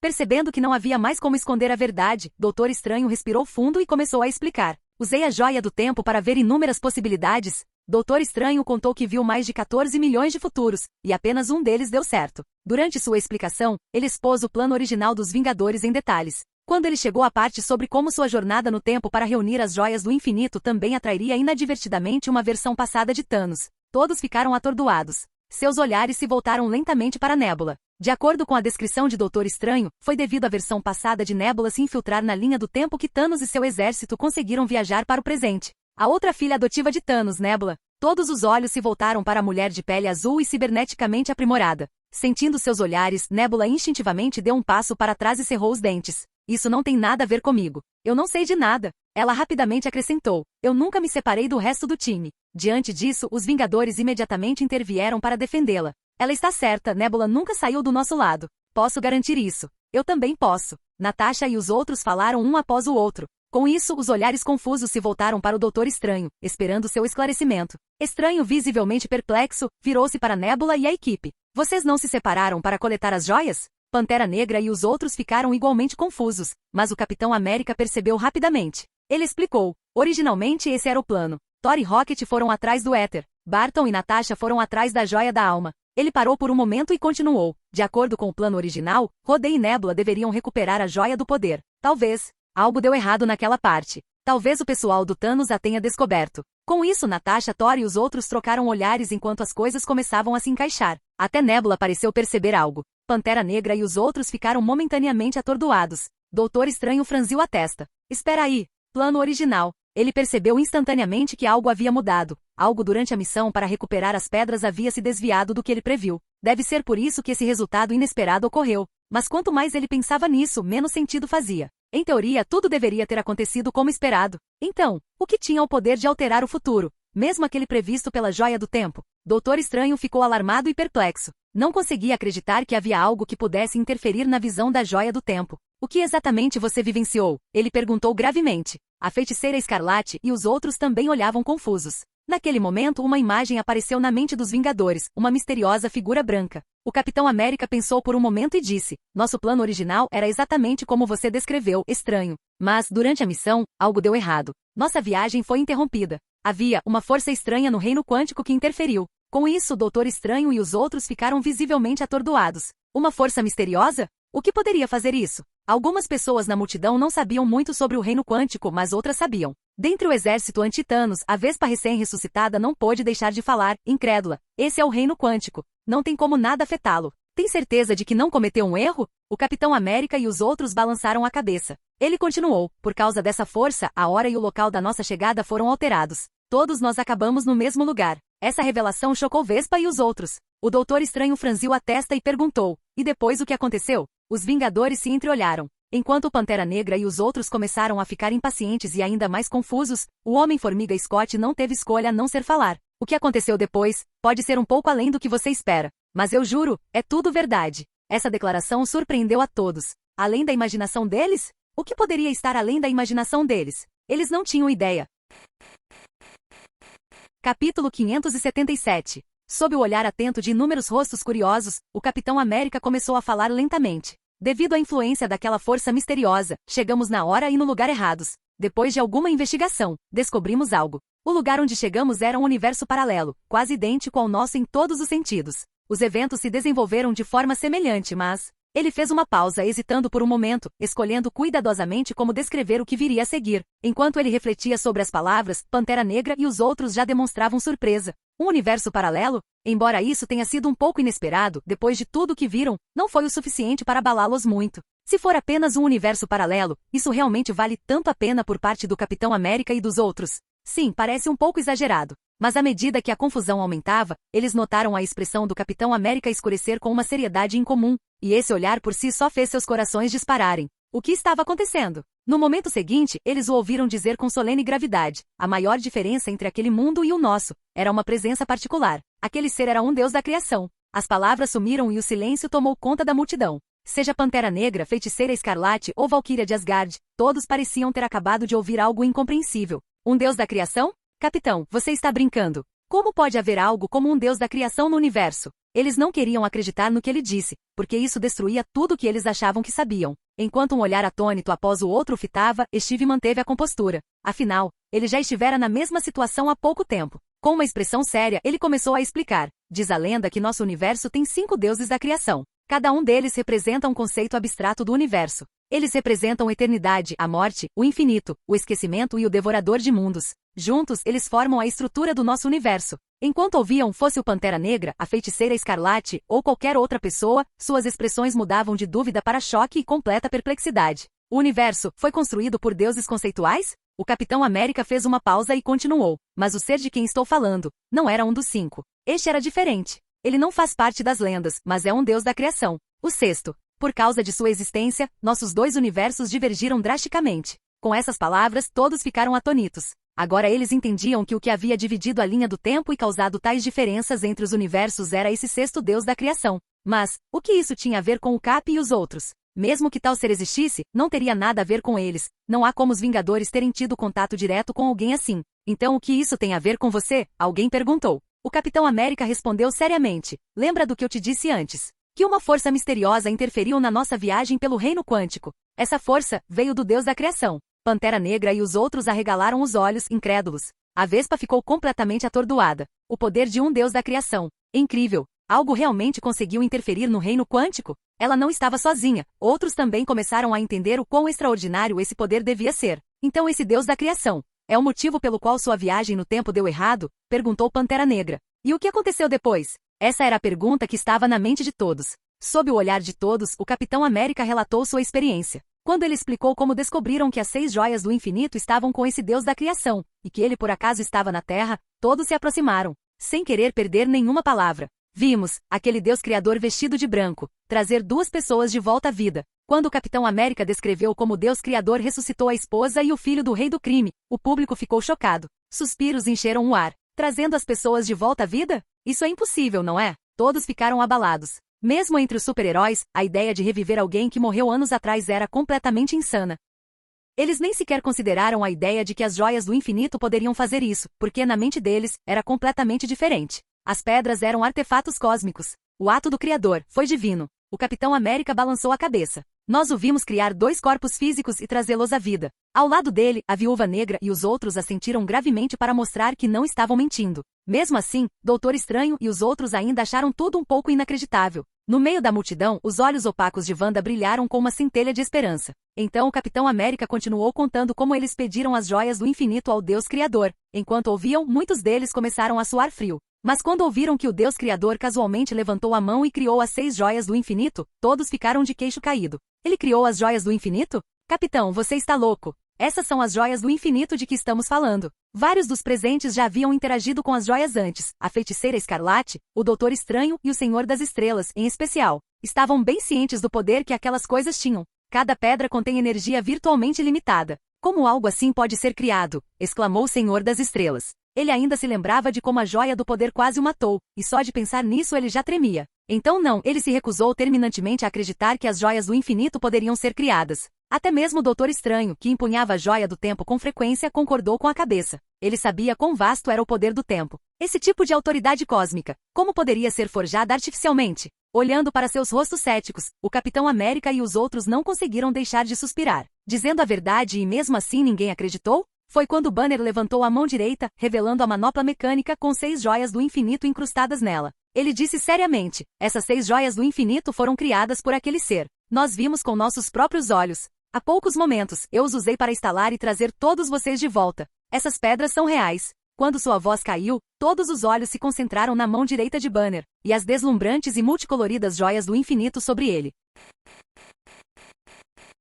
[SPEAKER 2] Percebendo que não havia mais como esconder a verdade, Doutor Estranho respirou fundo e começou a explicar. Usei a joia do tempo para ver inúmeras possibilidades. Doutor Estranho contou que viu mais de 14 milhões de futuros, e apenas um deles deu certo. Durante sua explicação, ele expôs o plano original dos Vingadores em detalhes. Quando ele chegou à parte sobre como sua jornada no tempo para reunir as joias do infinito também atrairia inadvertidamente uma versão passada de Thanos, todos ficaram atordoados. Seus olhares se voltaram lentamente para Nebula. De acordo com a descrição de Doutor Estranho, foi devido à versão passada de Nebula se infiltrar na linha do tempo que Thanos e seu exército conseguiram viajar para o presente. A outra filha adotiva de Thanos, Nebula. Todos os olhos se voltaram para a mulher de pele azul e ciberneticamente aprimorada. Sentindo seus olhares, Nebula instintivamente deu um passo para trás e cerrou os dentes. Isso não tem nada a ver comigo. Eu não sei de nada. Ela rapidamente acrescentou. Eu nunca me separei do resto do time. Diante disso, os Vingadores imediatamente intervieram para defendê-la. Ela está certa, Nebula nunca saiu do nosso lado. Posso garantir isso. Eu também posso. Natasha e os outros falaram um após o outro. Com isso, os olhares confusos se voltaram para o Doutor Estranho, esperando seu esclarecimento. Estranho, visivelmente perplexo, virou-se para Nebula e a equipe. Vocês não se separaram para coletar as joias? Pantera Negra e os outros ficaram igualmente confusos, mas o Capitão América percebeu rapidamente. Ele explicou. Originalmente esse era o plano. Thor e Rocket foram atrás do éter. Barton e Natasha foram atrás da joia da alma. Ele parou por um momento e continuou. De acordo com o plano original, Rhodey e Nebula deveriam recuperar a joia do poder. Talvez. Algo deu errado naquela parte. Talvez o pessoal do Thanos a tenha descoberto. Com isso, Natasha, Thor e os outros trocaram olhares enquanto as coisas começavam a se encaixar. Até Nebula pareceu perceber algo. Pantera Negra e os outros ficaram momentaneamente atordoados. Doutor Estranho franziu a testa. Espera aí. Plano original. Ele percebeu instantaneamente que algo havia mudado. Algo durante a missão para recuperar as pedras havia se desviado do que ele previu. Deve ser por isso que esse resultado inesperado ocorreu. Mas quanto mais ele pensava nisso, menos sentido fazia. Em teoria, tudo deveria ter acontecido como esperado. Então, o que tinha o poder de alterar o futuro? Mesmo aquele previsto pela Joia do Tempo? Doutor Estranho ficou alarmado e perplexo. Não conseguia acreditar que havia algo que pudesse interferir na visão da Joia do Tempo. O que exatamente você vivenciou? Ele perguntou gravemente. A Feiticeira Escarlate e os outros também olhavam confusos. Naquele momento, uma imagem apareceu na mente dos Vingadores, uma misteriosa figura branca. O Capitão América pensou por um momento e disse, nosso plano original era exatamente como você descreveu, estranho. Mas, durante a missão, algo deu errado. Nossa viagem foi interrompida. Havia uma força estranha no reino quântico que interferiu. Com isso, o Doutor Estranho e os outros ficaram visivelmente atordoados. Uma força misteriosa? O que poderia fazer isso? Algumas pessoas na multidão não sabiam muito sobre o reino quântico, mas outras sabiam. Dentre o exército anti-Thanos, a Vespa recém-ressuscitada não pôde deixar de falar, incrédula. Esse é o reino quântico. Não tem como nada afetá-lo. Tem certeza de que não cometeu um erro? O Capitão América e os outros balançaram a cabeça. Ele continuou, por causa dessa força, a hora e o local da nossa chegada foram alterados. Todos nós acabamos no mesmo lugar. Essa revelação chocou Vespa e os outros. O Doutor Estranho franziu a testa e perguntou, e depois o que aconteceu? Os Vingadores se entreolharam. Enquanto o Pantera Negra e os outros começaram a ficar impacientes e ainda mais confusos, o Homem-Formiga Scott não teve escolha a não ser falar. O que aconteceu depois pode ser um pouco além do que você espera. Mas eu juro, é tudo verdade. Essa declaração surpreendeu a todos. Além da imaginação deles? O que poderia estar além da imaginação deles? Eles não tinham ideia. Capítulo 577. Sob o olhar atento de inúmeros rostos curiosos, o Capitão América começou a falar lentamente. Devido à influência daquela força misteriosa, chegamos na hora e no lugar errados. Depois de alguma investigação, descobrimos algo. O lugar onde chegamos era um universo paralelo, quase idêntico ao nosso em todos os sentidos. Os eventos se desenvolveram de forma semelhante, mas... Ele fez uma pausa, hesitando por um momento, escolhendo cuidadosamente como descrever o que viria a seguir. Enquanto ele refletia sobre as palavras, Pantera Negra e os outros já demonstravam surpresa. Um universo paralelo? Embora isso tenha sido um pouco inesperado, depois de tudo o que viram, não foi o suficiente para abalá-los muito. Se for apenas um universo paralelo, isso realmente vale tanto a pena por parte do Capitão América e dos outros? Sim, parece um pouco exagerado. Mas à medida que a confusão aumentava, eles notaram a expressão do Capitão América escurecer com uma seriedade incomum, e esse olhar por si só fez seus corações dispararem. O que estava acontecendo? No momento seguinte, eles o ouviram dizer com solene gravidade: a maior diferença entre aquele mundo e o nosso era uma presença particular. Aquele ser era um deus da criação. As palavras sumiram e o silêncio tomou conta da multidão. Seja Pantera Negra, Feiticeira Escarlate ou Valquíria de Asgard, todos pareciam ter acabado de ouvir algo incompreensível. Um deus da criação? Capitão, você está brincando. Como pode haver algo como um deus da criação no universo? Eles não queriam acreditar no que ele disse, porque isso destruía tudo o que eles achavam que sabiam. Enquanto um olhar atônito após o outro o fitava, Steve manteve a compostura. Afinal, ele já estivera na mesma situação há pouco tempo. Com uma expressão séria, ele começou a explicar. Diz a lenda que nosso universo tem 5 deuses da criação. Cada um deles representa um conceito abstrato do universo. Eles representam a eternidade, a morte, o infinito, o esquecimento e o devorador de mundos. Juntos, eles formam a estrutura do nosso universo. Enquanto ouviam fosse o Pantera Negra, a Feiticeira Escarlate ou qualquer outra pessoa, suas expressões mudavam de dúvida para choque e completa perplexidade. O universo foi construído por deuses conceituais? O Capitão América fez uma pausa e continuou. Mas o ser de quem estou falando não era um dos 5. Este era diferente. Ele não faz parte das lendas, mas é um deus da criação. O sexto. Por causa de sua existência, nossos 2 universos divergiram drasticamente. Com essas palavras, todos ficaram atônitos. Agora eles entendiam que o que havia dividido a linha do tempo e causado tais diferenças entre os universos era esse 6º deus da criação. Mas, o que isso tinha a ver com o Cap e os outros? Mesmo que tal ser existisse, não teria nada a ver com eles. Não há como os Vingadores terem tido contato direto com alguém assim. Então o que isso tem a ver com você? Alguém perguntou. O Capitão América respondeu seriamente. Lembra do que eu te disse antes? Que uma força misteriosa interferiu na nossa viagem pelo reino quântico. Essa força veio do Deus da criação. Pantera Negra e os outros arregalaram os olhos, incrédulos. A Vespa ficou completamente atordoada. O poder de um Deus da criação. Incrível. Algo realmente conseguiu interferir no reino quântico? Ela não estava sozinha. Outros também começaram a entender o quão extraordinário esse poder devia ser. Então esse Deus da criação é o motivo pelo qual sua viagem no tempo deu errado? Perguntou Pantera Negra. E o que aconteceu depois? Essa era a pergunta que estava na mente de todos. Sob o olhar de todos, o Capitão América relatou sua experiência. Quando ele explicou como descobriram que as 6 joias do infinito estavam com esse Deus da criação, e que ele por acaso estava na Terra, todos se aproximaram, sem querer perder nenhuma palavra. Vimos aquele Deus criador vestido de branco trazer 2 pessoas de volta à vida. Quando o Capitão América descreveu como Deus criador ressuscitou a esposa e o filho do rei do crime, o público ficou chocado. Suspiros encheram o ar. Trazendo as pessoas de volta à vida? Isso é impossível, não é? Todos ficaram abalados. Mesmo entre os super-heróis, a ideia de reviver alguém que morreu anos atrás era completamente insana. Eles nem sequer consideraram a ideia de que as joias do infinito poderiam fazer isso, porque na mente deles, era completamente diferente. As pedras eram artefatos cósmicos. O ato do Criador foi divino. O Capitão América balançou a cabeça. Nós o vimos criar 2 corpos físicos e trazê-los à vida. Ao lado dele, a Viúva Negra e os outros assentiram gravemente para mostrar que não estavam mentindo. Mesmo assim, Doutor Estranho e os outros ainda acharam tudo um pouco inacreditável. No meio da multidão, os olhos opacos de Wanda brilharam com uma centelha de esperança. Então o Capitão América continuou contando como eles pediram as joias do infinito ao Deus Criador. Enquanto ouviam, muitos deles começaram a suar frio. Mas quando ouviram que o Deus Criador casualmente levantou a mão e criou as 6 joias do infinito, todos ficaram de queixo caído. Ele criou as joias do infinito? Capitão, você está louco. Essas são as joias do infinito de que estamos falando. Vários dos presentes já haviam interagido com as joias antes. A Feiticeira Escarlate, o Doutor Estranho e o Senhor das Estrelas, em especial, estavam bem cientes do poder que aquelas coisas tinham. Cada pedra contém energia virtualmente limitada. Como algo assim pode ser criado? Exclamou o Senhor das Estrelas. Ele ainda se lembrava de como a joia do poder quase o matou, e só de pensar nisso ele já tremia. Então não, ele se recusou terminantemente a acreditar que as joias do infinito poderiam ser criadas. Até mesmo o Doutor Estranho, que empunhava a joia do tempo com frequência, concordou com a cabeça. Ele sabia quão vasto era o poder do tempo. Esse tipo de autoridade cósmica, como poderia ser forjada artificialmente? Olhando para seus rostos céticos, o Capitão América e os outros não conseguiram deixar de suspirar. Dizendo a verdade e mesmo assim ninguém acreditou? Foi quando Banner levantou a mão direita, revelando a manopla mecânica com 6 joias do infinito incrustadas nela. Ele disse seriamente, essas 6 joias do infinito foram criadas por aquele ser. Nós vimos com nossos próprios olhos. Há poucos momentos, eu os usei para instalar e trazer todos vocês de volta. Essas pedras são reais. Quando sua voz caiu, todos os olhos se concentraram na mão direita de Banner, e as deslumbrantes e multicoloridas joias do infinito sobre ele.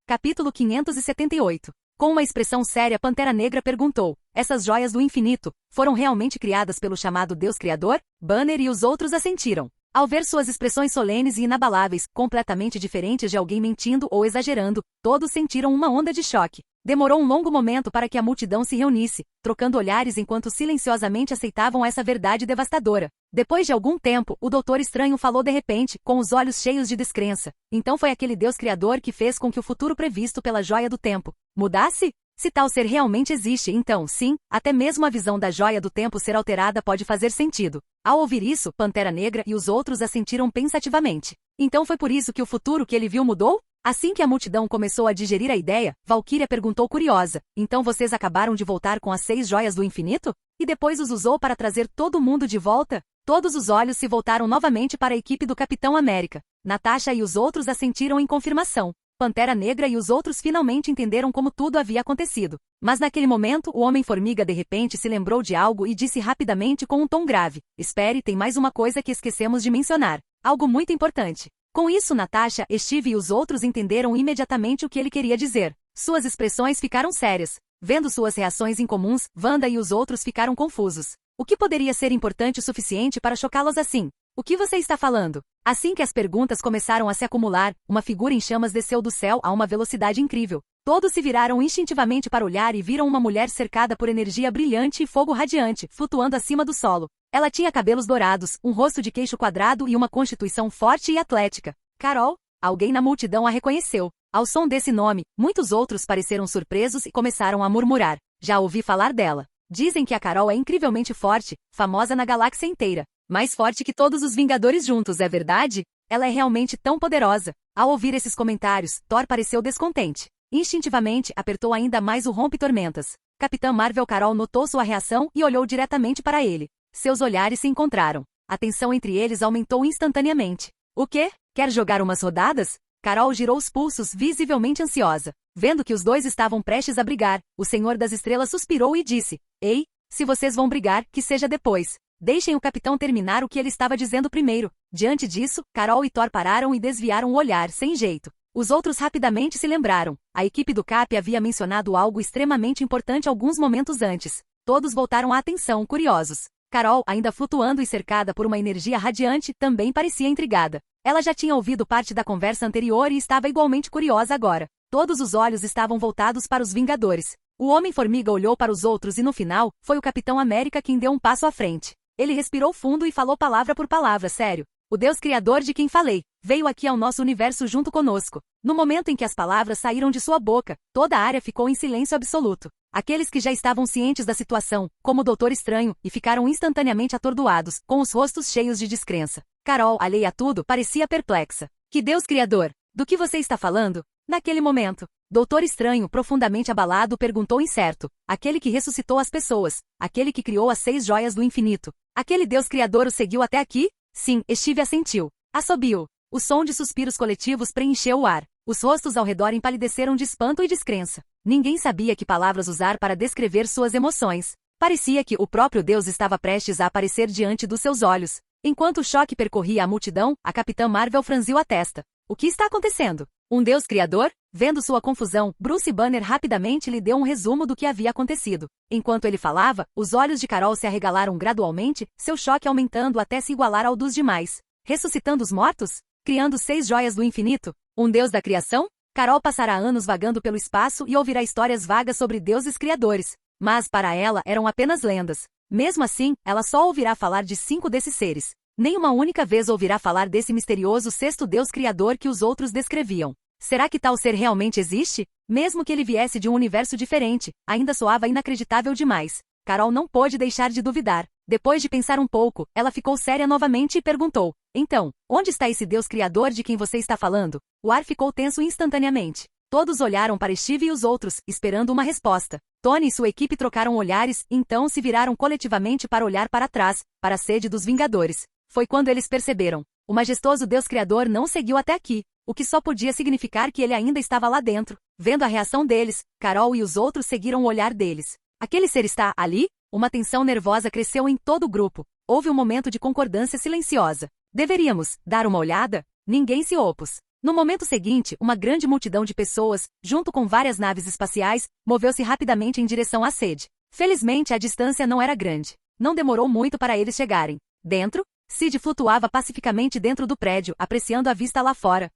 [SPEAKER 2] Capítulo 578. Com uma expressão séria, Pantera Negra perguntou, essas joias do infinito, foram realmente criadas pelo chamado Deus Criador? Banner e os outros assentiram. Ao ver suas expressões solenes e inabaláveis, completamente diferentes de alguém mentindo ou exagerando, todos sentiram uma onda de choque. Demorou um longo momento para que a multidão se reunisse, trocando olhares enquanto silenciosamente aceitavam essa verdade devastadora. Depois de algum tempo, o Doutor Estranho falou de repente, com os olhos cheios de descrença. Então foi aquele Deus Criador que fez com que o futuro previsto pela Joia do Tempo mudasse? Se tal ser realmente existe, então, sim, até mesmo a visão da Joia do Tempo ser alterada pode fazer sentido. Ao ouvir isso, Pantera Negra e os outros assentiram pensativamente. Então foi por isso que o futuro que ele viu mudou? Assim que a multidão começou a digerir a ideia, Valkyria perguntou curiosa, então vocês acabaram de voltar com as 6 joias do infinito? E depois os usou para trazer todo mundo de volta? Todos os olhos se voltaram novamente para a equipe do Capitão América. Natasha e os outros assentiram em confirmação. Pantera Negra e os outros finalmente entenderam como tudo havia acontecido. Mas naquele momento, o Homem-Formiga de repente se lembrou de algo e disse rapidamente com um tom grave, espere, tem mais uma coisa que esquecemos de mencionar. Algo muito importante. Com isso, Natasha, Steve e os outros entenderam imediatamente o que ele queria dizer. Suas expressões ficaram sérias. Vendo suas reações incomuns, Wanda e os outros ficaram confusos. O que poderia ser importante o suficiente para chocá-los assim? O que você está falando? Assim que as perguntas começaram a se acumular, uma figura em chamas desceu do céu a uma velocidade incrível. Todos se viraram instintivamente para olhar e viram uma mulher cercada por energia brilhante e fogo radiante, flutuando acima do solo. Ela tinha cabelos dourados, um rosto de queixo quadrado e uma constituição forte e atlética. Carol? Alguém na multidão a reconheceu. Ao som desse nome, muitos outros pareceram surpresos e começaram a murmurar. Já ouvi falar dela. Dizem que a Carol é incrivelmente forte, famosa na galáxia inteira. Mais forte que todos os Vingadores juntos, é verdade? Ela é realmente tão poderosa. Ao ouvir esses comentários, Thor pareceu descontente. Instintivamente, apertou ainda mais o rompe-tormentas. Capitã Marvel Carol notou sua reação e olhou diretamente para ele. Seus olhares se encontraram. A tensão entre eles aumentou instantaneamente. O quê? Quer jogar umas rodadas? Carol girou os pulsos, visivelmente ansiosa. Vendo que os dois estavam prestes a brigar, o Senhor das Estrelas suspirou e disse, ei, se vocês vão brigar, que seja depois. Deixem o capitão terminar o que ele estava dizendo primeiro. Diante disso, Carol e Thor pararam e desviaram o olhar, sem jeito. Os outros rapidamente se lembraram. A equipe do Cap havia mencionado algo extremamente importante alguns momentos antes. Todos voltaram a atenção, curiosos. Carol, ainda flutuando e cercada por uma energia radiante, também parecia intrigada. Ela já tinha ouvido parte da conversa anterior e estava igualmente curiosa agora. Todos os olhos estavam voltados para os Vingadores. O Homem-Formiga olhou para os outros e no final, foi o Capitão América quem deu um passo à frente. Ele respirou fundo e falou palavra por palavra, sério. O Deus Criador de quem falei, veio aqui ao nosso universo junto conosco. No momento em que as palavras saíram de sua boca, toda a área ficou em silêncio absoluto. Aqueles que já estavam cientes da situação, como o Doutor Estranho, e ficaram instantaneamente atordoados, com os rostos cheios de descrença. Carol, alheia a tudo, parecia perplexa. Que Deus Criador? Do que você está falando? Naquele momento, Doutor Estranho, profundamente abalado, perguntou incerto. Aquele que ressuscitou as pessoas. Aquele que criou as 6 joias do infinito. Aquele Deus Criador o seguiu até aqui? Sim, Steve assentiu. Assobiou. O som de suspiros coletivos preencheu o ar. Os rostos ao redor empalideceram de espanto e descrença. Ninguém sabia que palavras usar para descrever suas emoções. Parecia que o próprio Deus estava prestes a aparecer diante dos seus olhos. Enquanto o choque percorria a multidão, a Capitã Marvel franziu a testa. O que está acontecendo? Um Deus Criador? Vendo sua confusão, Bruce Banner rapidamente lhe deu um resumo do que havia acontecido. Enquanto ele falava, os olhos de Carol se arregalaram gradualmente, seu choque aumentando até se igualar ao dos demais. Ressuscitando os mortos? Criando 6 joias do infinito? Um deus da criação? Carol passará anos vagando pelo espaço e ouvirá histórias vagas sobre deuses criadores. Mas para ela eram apenas lendas. Mesmo assim, ela só ouvirá falar de 5 desses seres. Nem uma única vez ouvirá falar desse misterioso sexto deus criador que os outros descreviam. Será que tal ser realmente existe? Mesmo que ele viesse de um universo diferente, ainda soava inacreditável demais. Carol não pôde deixar de duvidar. Depois de pensar um pouco, ela ficou séria novamente e perguntou: então, onde está esse Deus criador de quem você está falando? O ar ficou tenso instantaneamente. Todos olharam para Steve e os outros, esperando uma resposta. Tony e sua equipe trocaram olhares, então se viraram coletivamente para olhar para trás, para a sede dos Vingadores. Foi quando eles perceberam. O majestoso Deus Criador não seguiu até aqui, o que só podia significar que ele ainda estava lá dentro. Vendo a reação deles, Carol e os outros seguiram o olhar deles. Aquele ser está ali? Uma tensão nervosa cresceu em todo o grupo. Houve um momento de concordância silenciosa. Deveríamos dar uma olhada? Ninguém se opôs. No momento seguinte, uma grande multidão de pessoas, junto com várias naves espaciais, moveu-se rapidamente em direção à sede. Felizmente, a distância não era grande. Não demorou muito para eles chegarem. Dentro, Sid flutuava pacificamente dentro do prédio, apreciando a vista lá fora.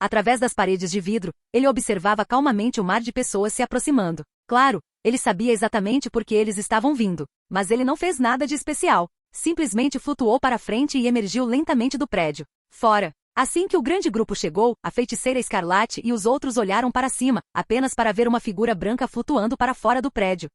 [SPEAKER 2] Através das paredes de vidro, ele observava calmamente o mar de pessoas se aproximando. Claro, ele sabia exatamente por que eles estavam vindo, mas ele não fez nada de especial. Simplesmente flutuou para frente e emergiu lentamente do prédio. Fora. Assim que o grande grupo chegou, a feiticeira Escarlate e os outros olharam para cima, apenas para ver uma figura branca flutuando para fora do prédio.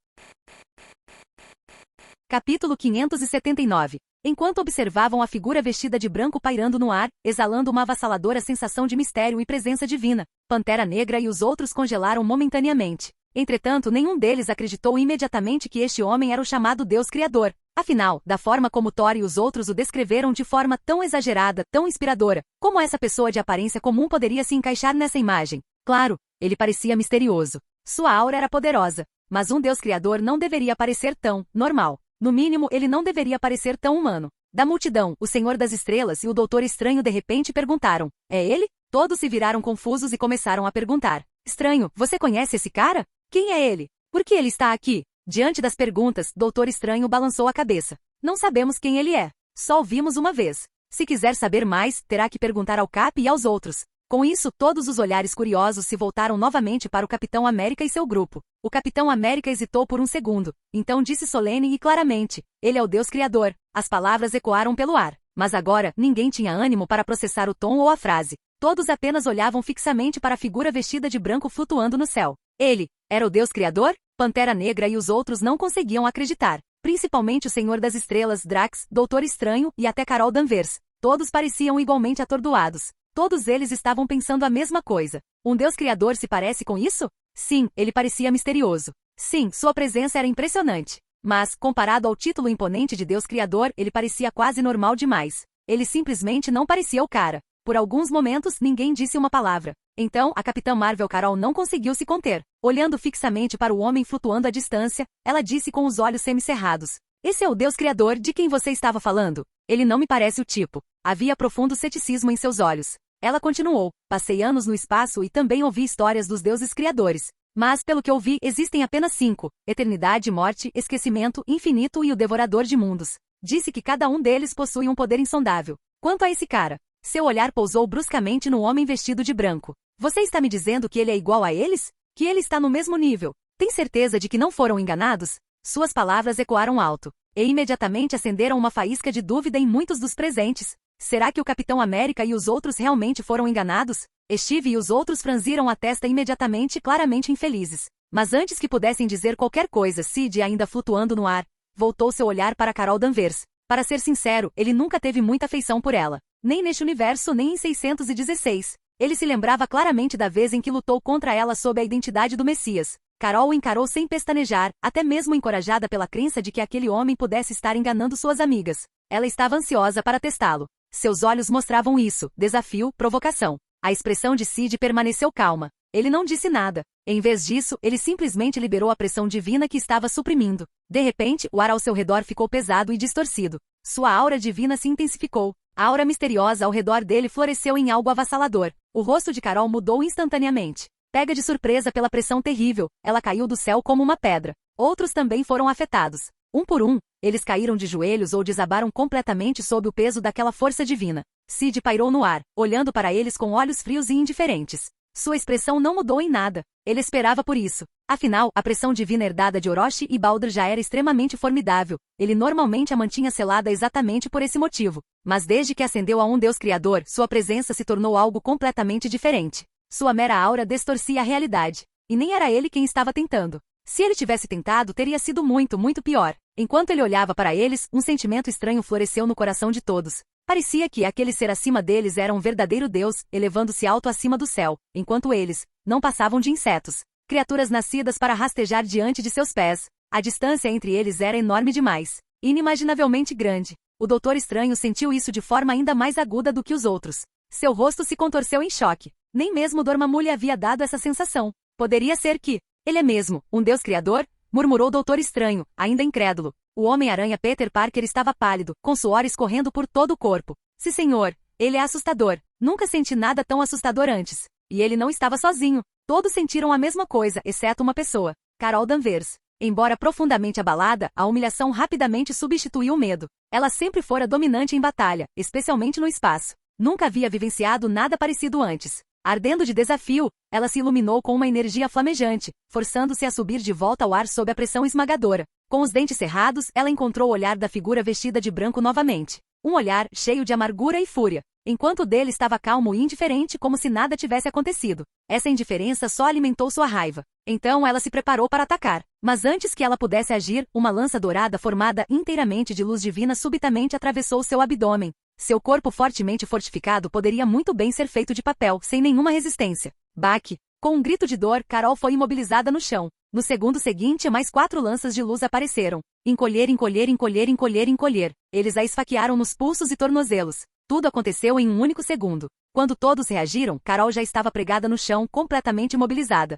[SPEAKER 2] Capítulo 579. Enquanto observavam a figura vestida de branco pairando no ar, exalando uma avassaladora sensação de mistério e presença divina, Pantera Negra e os outros congelaram momentaneamente. Entretanto, nenhum deles acreditou imediatamente que este homem era o chamado Deus Criador. Afinal, da forma como Thor e os outros o descreveram de forma tão exagerada, tão inspiradora, como essa pessoa de aparência comum poderia se encaixar nessa imagem? Claro, ele parecia misterioso. Sua aura era poderosa. Mas um Deus Criador não deveria parecer tão normal. No mínimo, ele não deveria parecer tão humano. Da multidão, o Senhor das Estrelas e o Doutor Estranho de repente perguntaram: é ele? Todos se viraram confusos e começaram a perguntar: Estranho, você conhece esse cara? Quem é ele? Por que ele está aqui? Diante das perguntas, Doutor Estranho balançou a cabeça. Não sabemos quem ele é. Só o vimos uma vez. Se quiser saber mais, terá que perguntar ao Cap e aos outros. Com isso, todos os olhares curiosos se voltaram novamente para o Capitão América e seu grupo. O Capitão América hesitou por um segundo, então disse solene e claramente: ele é o Deus Criador. As palavras ecoaram pelo ar, mas agora ninguém tinha ânimo para processar o tom ou a frase. Todos apenas olhavam fixamente para a figura vestida de branco flutuando no céu. Ele era o Deus Criador? Pantera Negra e os outros não conseguiam acreditar. Principalmente o Senhor das Estrelas, Drax, Doutor Estranho e até Carol Danvers. Todos pareciam igualmente atordoados. Todos eles estavam pensando a mesma coisa. Um Deus Criador se parece com isso? Sim, ele parecia misterioso. Sim, sua presença era impressionante. Mas, comparado ao título imponente de Deus Criador, ele parecia quase normal demais. Ele simplesmente não parecia o cara. Por alguns momentos, ninguém disse uma palavra. Então, a Capitã Marvel Carol não conseguiu se conter. Olhando fixamente para o homem flutuando à distância, ela disse com os olhos semicerrados: esse é o Deus Criador de quem você estava falando? Ele não me parece o tipo. Havia profundo ceticismo em seus olhos. Ela continuou: passei anos no espaço e também ouvi histórias dos deuses criadores. Mas, pelo que ouvi, existem apenas 5: eternidade, morte, esquecimento, infinito e o devorador de mundos. Disse que cada um deles possui um poder insondável. Quanto a esse cara, seu olhar pousou bruscamente no homem vestido de branco. Você está me dizendo que ele é igual a eles? Que ele está no mesmo nível? Tem certeza de que não foram enganados? Suas palavras ecoaram alto, e imediatamente acenderam uma faísca de dúvida em muitos dos presentes. Será que o Capitão América e os outros realmente foram enganados? Steve e os outros franziram a testa imediatamente, claramente infelizes. Mas antes que pudessem dizer qualquer coisa, Sid, ainda flutuando no ar, voltou seu olhar para Carol Danvers. Para ser sincero, ele nunca teve muita afeição por ela. Nem neste universo, nem em 616. Ele se lembrava claramente da vez em que lutou contra ela sob a identidade do Messias. Carol o encarou sem pestanejar, até mesmo encorajada pela crença de que aquele homem pudesse estar enganando suas amigas. Ela estava ansiosa para testá-lo. Seus olhos mostravam isso: desafio, provocação. A expressão de Sid permaneceu calma. Ele não disse nada. Em vez disso, ele simplesmente liberou a pressão divina que estava suprimindo. De repente, o ar ao seu redor ficou pesado e distorcido. Sua aura divina se intensificou. A aura misteriosa ao redor dele floresceu em algo avassalador. O rosto de Carol mudou instantaneamente. Pega de surpresa pela pressão terrível, ela caiu do céu como uma pedra. Outros também foram afetados. Um por um, eles caíram de joelhos ou desabaram completamente sob o peso daquela força divina. Sid pairou no ar, olhando para eles com olhos frios e indiferentes. Sua expressão não mudou em nada. Ele esperava por isso. Afinal, a pressão divina herdada de Orochi e Baldur já era extremamente formidável. Ele normalmente a mantinha selada exatamente por esse motivo. Mas desde que ascendeu a um Deus Criador, sua presença se tornou algo completamente diferente. Sua mera aura distorcia a realidade. E nem era ele quem estava tentando. Se ele tivesse tentado, teria sido muito, muito pior. Enquanto ele olhava para eles, um sentimento estranho floresceu no coração de todos. Parecia que aquele ser acima deles era um verdadeiro Deus, elevando-se alto acima do céu, enquanto eles não passavam de insetos. Criaturas nascidas para rastejar diante de seus pés. A distância entre eles era enorme demais. Inimaginavelmente grande. O Doutor Estranho sentiu isso de forma ainda mais aguda do que os outros. Seu rosto se contorceu em choque. Nem mesmo Dormammu lhe havia dado essa sensação. Poderia ser que ele é mesmo um Deus Criador? Murmurou o Doutor Estranho, ainda incrédulo. O Homem-Aranha Peter Parker estava pálido, com suor escorrendo por todo o corpo. Sim, senhor, ele é assustador. Nunca senti nada tão assustador antes. E ele não estava sozinho. Todos sentiram a mesma coisa, exceto uma pessoa. Carol Danvers. Embora profundamente abalada, a humilhação rapidamente substituiu o medo. Ela sempre fora dominante em batalha, especialmente no espaço. Nunca havia vivenciado nada parecido antes. Ardendo de desafio, ela se iluminou com uma energia flamejante, forçando-se a subir de volta ao ar sob a pressão esmagadora. Com os dentes cerrados, ela encontrou o olhar da figura vestida de branco novamente. Um olhar cheio de amargura e fúria, enquanto o dele estava calmo e indiferente como se nada tivesse acontecido. Essa indiferença só alimentou sua raiva. Então ela se preparou para atacar. Mas antes que ela pudesse agir, uma lança dourada formada inteiramente de luz divina subitamente atravessou seu abdômen. Seu corpo fortemente fortificado poderia muito bem ser feito de papel, sem nenhuma resistência. Baque! Com um grito de dor, Carol foi imobilizada no chão. No segundo seguinte, mais 4 lanças de luz apareceram. Encolher, encolher, encolher, encolher, encolher. Eles a esfaquearam nos pulsos e tornozelos. Tudo aconteceu em um único segundo. Quando todos reagiram, Carol já estava pregada no chão, completamente imobilizada.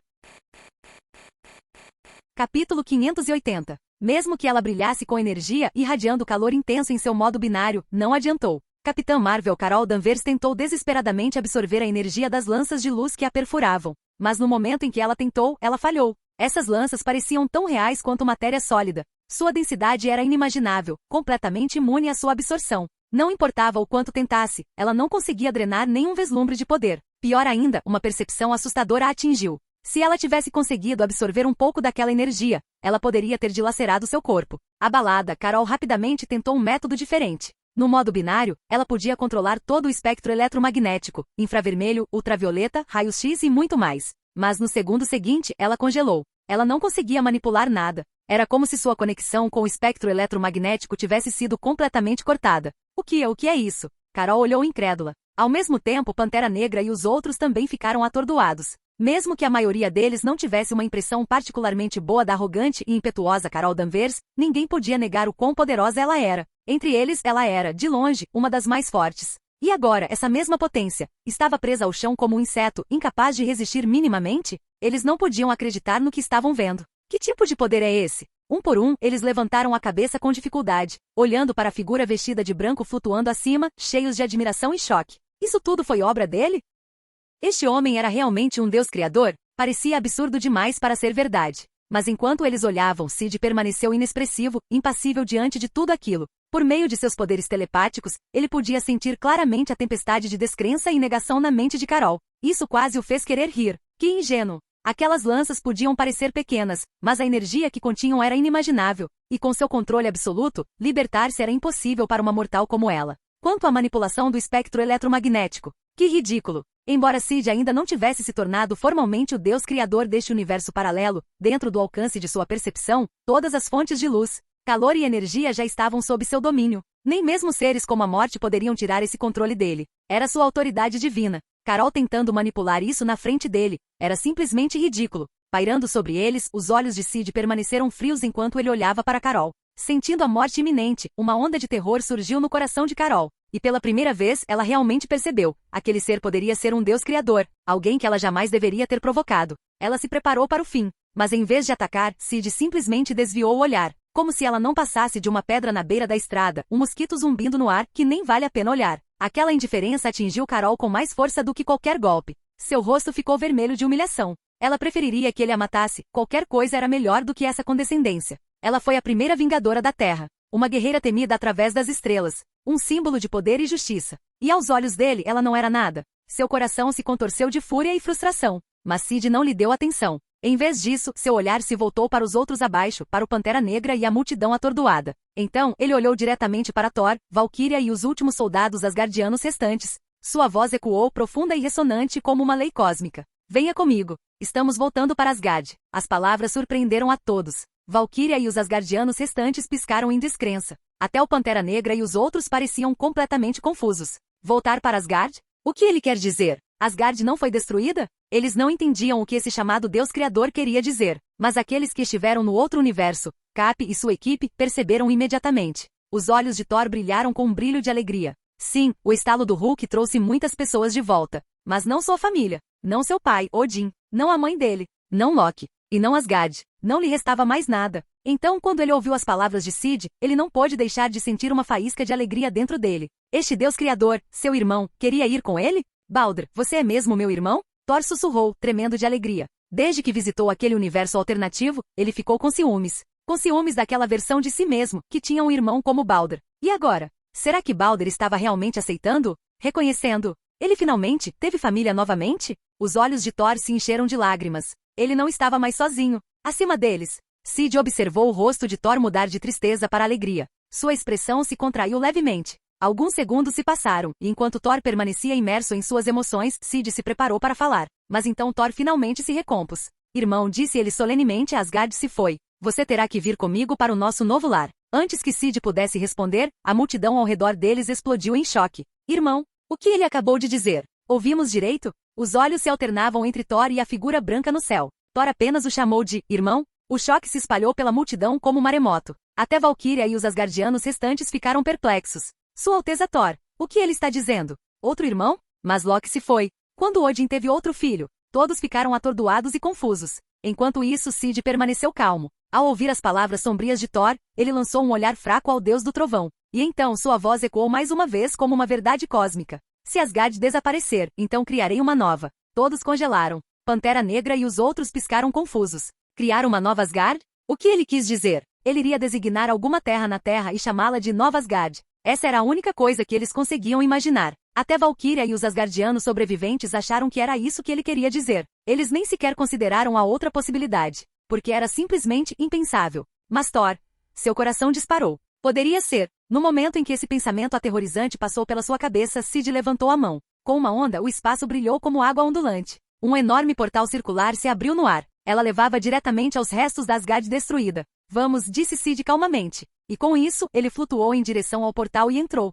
[SPEAKER 2] Capítulo 580. Mesmo que ela brilhasse com energia, irradiando calor intenso em seu modo binário, não adiantou. Capitã Marvel Carol Danvers tentou desesperadamente absorver a energia das lanças de luz que a perfuravam. Mas no momento em que ela tentou, ela falhou. Essas lanças pareciam tão reais quanto matéria sólida. Sua densidade era inimaginável, completamente imune à sua absorção. Não importava o quanto tentasse, ela não conseguia drenar nenhum vislumbre de poder. Pior ainda, uma percepção assustadora a atingiu. Se ela tivesse conseguido absorver um pouco daquela energia, ela poderia ter dilacerado seu corpo. Abalada, Carol rapidamente tentou um método diferente. No modo binário, ela podia controlar todo o espectro eletromagnético, infravermelho, ultravioleta, raios-x e muito mais. Mas no segundo seguinte, ela congelou. Ela não conseguia manipular nada. Era como se sua conexão com o espectro eletromagnético tivesse sido completamente cortada. O que é isso? Carol olhou incrédula. Ao mesmo tempo, Pantera Negra e os outros também ficaram atordoados. Mesmo que a maioria deles não tivesse uma impressão particularmente boa da arrogante e impetuosa Carol Danvers, ninguém podia negar o quão poderosa ela era. Entre eles, ela era, de longe, uma das mais fortes. E agora, essa mesma potência, estava presa ao chão como um inseto, incapaz de resistir minimamente? Eles não podiam acreditar no que estavam vendo. Que tipo de poder é esse? Um por um, eles levantaram a cabeça com dificuldade, olhando para a figura vestida de branco flutuando acima, cheios de admiração e choque. Isso tudo foi obra dele? Este homem era realmente um Deus criador? Parecia absurdo demais para ser verdade. Mas enquanto eles olhavam, Sid permaneceu inexpressivo, impassível diante de tudo aquilo. Por meio de seus poderes telepáticos, ele podia sentir claramente a tempestade de descrença e negação na mente de Carol. Isso quase o fez querer rir. Que ingênuo! Aquelas lanças podiam parecer pequenas, mas a energia que continham era inimaginável, e com seu controle absoluto, libertar-se era impossível para uma mortal como ela. Quanto à manipulação do espectro eletromagnético, que ridículo! Embora Sid ainda não tivesse se tornado formalmente o Deus criador deste universo paralelo, dentro do alcance de sua percepção, todas as fontes de luz, calor e energia já estavam sob seu domínio. Nem mesmo seres como a morte poderiam tirar esse controle dele. Era sua autoridade divina. Carol tentando manipular isso na frente dele, era simplesmente ridículo. Pairando sobre eles, os olhos de Sid permaneceram frios enquanto ele olhava para Carol. Sentindo a morte iminente, uma onda de terror surgiu no coração de Carol. E pela primeira vez, ela realmente percebeu. Aquele ser poderia ser um Deus criador, alguém que ela jamais deveria ter provocado. Ela se preparou para o fim. Mas em vez de atacar, Sid simplesmente desviou o olhar. Como se ela não passasse de uma pedra na beira da estrada, um mosquito zumbindo no ar, que nem vale a pena olhar. Aquela indiferença atingiu Carol com mais força do que qualquer golpe. Seu rosto ficou vermelho de humilhação. Ela preferiria que ele a matasse, qualquer coisa era melhor do que essa condescendência. Ela foi a primeira vingadora da Terra, uma guerreira temida através das estrelas, um símbolo de poder e justiça. E aos olhos dele ela não era nada. Seu coração se contorceu de fúria e frustração. Mas Cid não lhe deu atenção. Em vez disso, seu olhar se voltou para os outros abaixo, para o Pantera Negra e a multidão atordoada. Então, ele olhou diretamente para Thor, Valkyria e os últimos soldados asgardianos restantes. Sua voz ecoou profunda e ressonante como uma lei cósmica. Venha comigo. Estamos voltando para Asgard. As palavras surpreenderam a todos. Valkyria e os asgardianos restantes piscaram em descrença. Até o Pantera Negra e os outros pareciam completamente confusos. Voltar para Asgard? O que ele quer dizer? Asgard não foi destruída? Eles não entendiam o que esse chamado Deus Criador queria dizer. Mas aqueles que estiveram no outro universo, Cap e sua equipe, perceberam imediatamente. Os olhos de Thor brilharam com um brilho de alegria. Sim, o estalo do Hulk trouxe muitas pessoas de volta. Mas não sua família. Não seu pai, Odin. Não a mãe dele. Não Loki. E não Asgard. Não lhe restava mais nada. Então, quando ele ouviu as palavras de Cid, ele não pôde deixar de sentir uma faísca de alegria dentro dele. Este Deus Criador, seu irmão, queria ir com ele? Balder, você é mesmo meu irmão? Thor sussurrou, tremendo de alegria. Desde que visitou aquele universo alternativo, ele ficou com ciúmes. Com ciúmes daquela versão de si mesmo, que tinha um irmão como Balder. E agora? Será que Balder estava realmente aceitando? Reconhecendo? Ele finalmente teve família novamente? Os olhos de Thor se encheram de lágrimas. Ele não estava mais sozinho. Acima deles, Cid observou o rosto de Thor mudar de tristeza para alegria. Sua expressão se contraiu levemente. Alguns segundos se passaram, e enquanto Thor permanecia imerso em suas emoções, Cid se preparou para falar. Mas então Thor finalmente se recompôs. Irmão, disse ele solenemente, Asgard se foi. Você terá que vir comigo para o nosso novo lar. Antes que Cid pudesse responder, a multidão ao redor deles explodiu em choque. Irmão, o que ele acabou de dizer? Ouvimos direito? Os olhos se alternavam entre Thor e a figura branca no céu. Thor apenas o chamou de irmão. O choque se espalhou pela multidão como um maremoto. Até Valkyria e os asgardianos restantes ficaram perplexos. Sua Alteza Thor, o que ele está dizendo? Outro irmão? Mas Loki se foi. Quando Odin teve outro filho, todos ficaram atordoados e confusos. Enquanto isso, Cid permaneceu calmo. Ao ouvir as palavras sombrias de Thor, ele lançou um olhar fraco ao deus do trovão. E então sua voz ecoou mais uma vez como uma verdade cósmica. Se Asgard desaparecer, então criarei uma nova. Todos congelaram. Pantera Negra e os outros piscaram confusos. Criar uma nova Asgard? O que ele quis dizer? Ele iria designar alguma terra na Terra e chamá-la de Nova Asgard. Essa era a única coisa que eles conseguiam imaginar. Até Valkyria e os asgardianos sobreviventes acharam que era isso que ele queria dizer. Eles nem sequer consideraram a outra possibilidade, porque era simplesmente impensável. Mas Thor, seu coração disparou. Poderia ser. No momento em que esse pensamento aterrorizante passou pela sua cabeça, Cid levantou a mão. Com uma onda, o espaço brilhou como água ondulante. Um enorme portal circular se abriu no ar. Ela levava diretamente aos restos da Asgard destruída. Vamos, disse Cid calmamente. E com isso, ele flutuou em direção ao portal e entrou.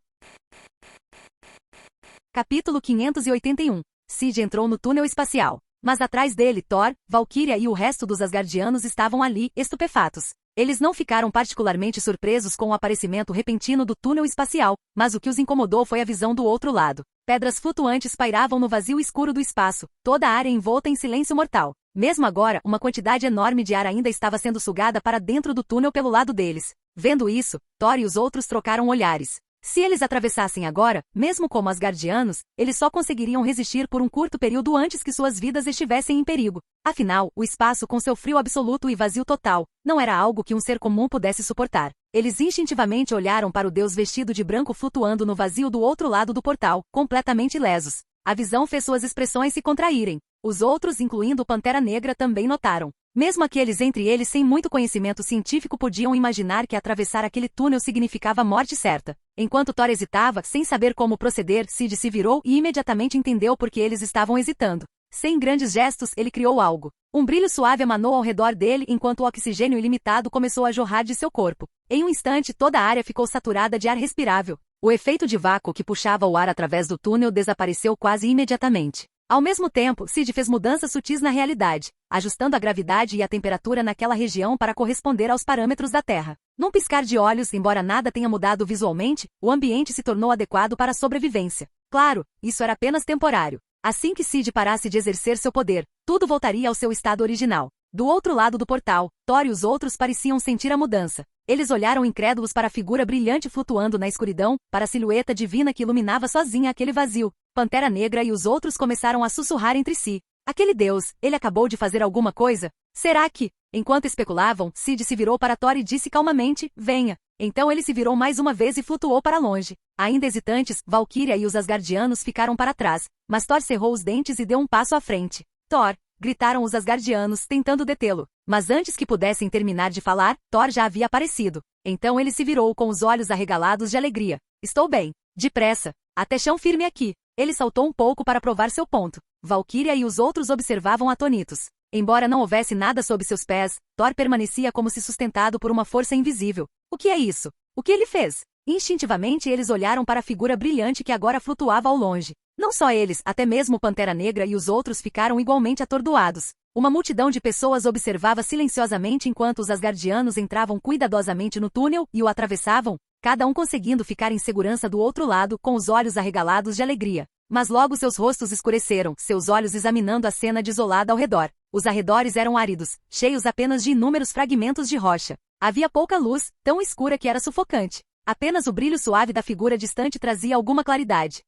[SPEAKER 2] Capítulo 581. Cid entrou no túnel espacial. Mas atrás dele, Thor, Valkyria e o resto dos asgardianos estavam ali, estupefatos. Eles não ficaram particularmente surpresos com o aparecimento repentino do túnel espacial, mas o que os incomodou foi a visão do outro lado. Pedras flutuantes pairavam no vazio escuro do espaço, toda a área envolta em silêncio mortal. Mesmo agora, uma quantidade enorme de ar ainda estava sendo sugada para dentro do túnel pelo lado deles. Vendo isso, Thor e os outros trocaram olhares. Se eles atravessassem agora, mesmo como asgardianos, eles só conseguiriam resistir por um curto período antes que suas vidas estivessem em perigo. Afinal, o espaço com seu frio absoluto e vazio total, não era algo que um ser comum pudesse suportar. Eles instintivamente olharam para o deus vestido de branco flutuando no vazio do outro lado do portal, completamente ilesos. A visão fez suas expressões se contraírem. Os outros, incluindo o Pantera Negra, também notaram. Mesmo aqueles entre eles sem muito conhecimento científico podiam imaginar que atravessar aquele túnel significava morte certa. Enquanto Thor hesitava, sem saber como proceder, Cid se virou e imediatamente entendeu por que eles estavam hesitando. Sem grandes gestos, ele criou algo. Um brilho suave emanou ao redor dele enquanto o oxigênio ilimitado começou a jorrar de seu corpo. Em um instante, toda a área ficou saturada de ar respirável. O efeito de vácuo que puxava o ar através do túnel desapareceu quase imediatamente. Ao mesmo tempo, Cid fez mudanças sutis na realidade, ajustando a gravidade e a temperatura naquela região para corresponder aos parâmetros da Terra. Num piscar de olhos, embora nada tenha mudado visualmente, o ambiente se tornou adequado para a sobrevivência. Claro, isso era apenas temporário. Assim que Cid parasse de exercer seu poder, tudo voltaria ao seu estado original. Do outro lado do portal, Thor e os outros pareciam sentir a mudança. Eles olharam incrédulos para a figura brilhante flutuando na escuridão, para a silhueta divina que iluminava sozinha aquele vazio. Pantera Negra e os outros começaram a sussurrar entre si. Aquele Deus, ele acabou de fazer alguma coisa? Será que? Enquanto especulavam, Cid se virou para Thor e disse calmamente, venha. Então ele se virou mais uma vez e flutuou para longe. Ainda hesitantes, Valquíria e os Asgardianos ficaram para trás, mas Thor cerrou os dentes e deu um passo à frente. Thor! Gritaram os Asgardianos, tentando detê-lo. Mas antes que pudessem terminar de falar, Thor já havia aparecido. Então ele se virou com os olhos arregalados de alegria. Estou bem. Depressa. Até chão firme aqui. Ele saltou um pouco para provar seu ponto. Valquíria e os outros observavam atônitos. Embora não houvesse nada sob seus pés, Thor permanecia como se sustentado por uma força invisível. O que é isso? O que ele fez? Instintivamente eles olharam para a figura brilhante que agora flutuava ao longe. Não só eles, até mesmo Pantera Negra e os outros ficaram igualmente atordoados. Uma multidão de pessoas observava silenciosamente enquanto os Asgardianos entravam cuidadosamente no túnel e o atravessavam, cada um conseguindo ficar em segurança do outro lado com os olhos arregalados de alegria. Mas logo seus rostos escureceram, seus olhos examinando a cena desolada ao redor. Os arredores eram áridos, cheios apenas de inúmeros fragmentos de rocha. Havia pouca luz, tão escura que era sufocante. Apenas o brilho suave da figura distante trazia alguma claridade.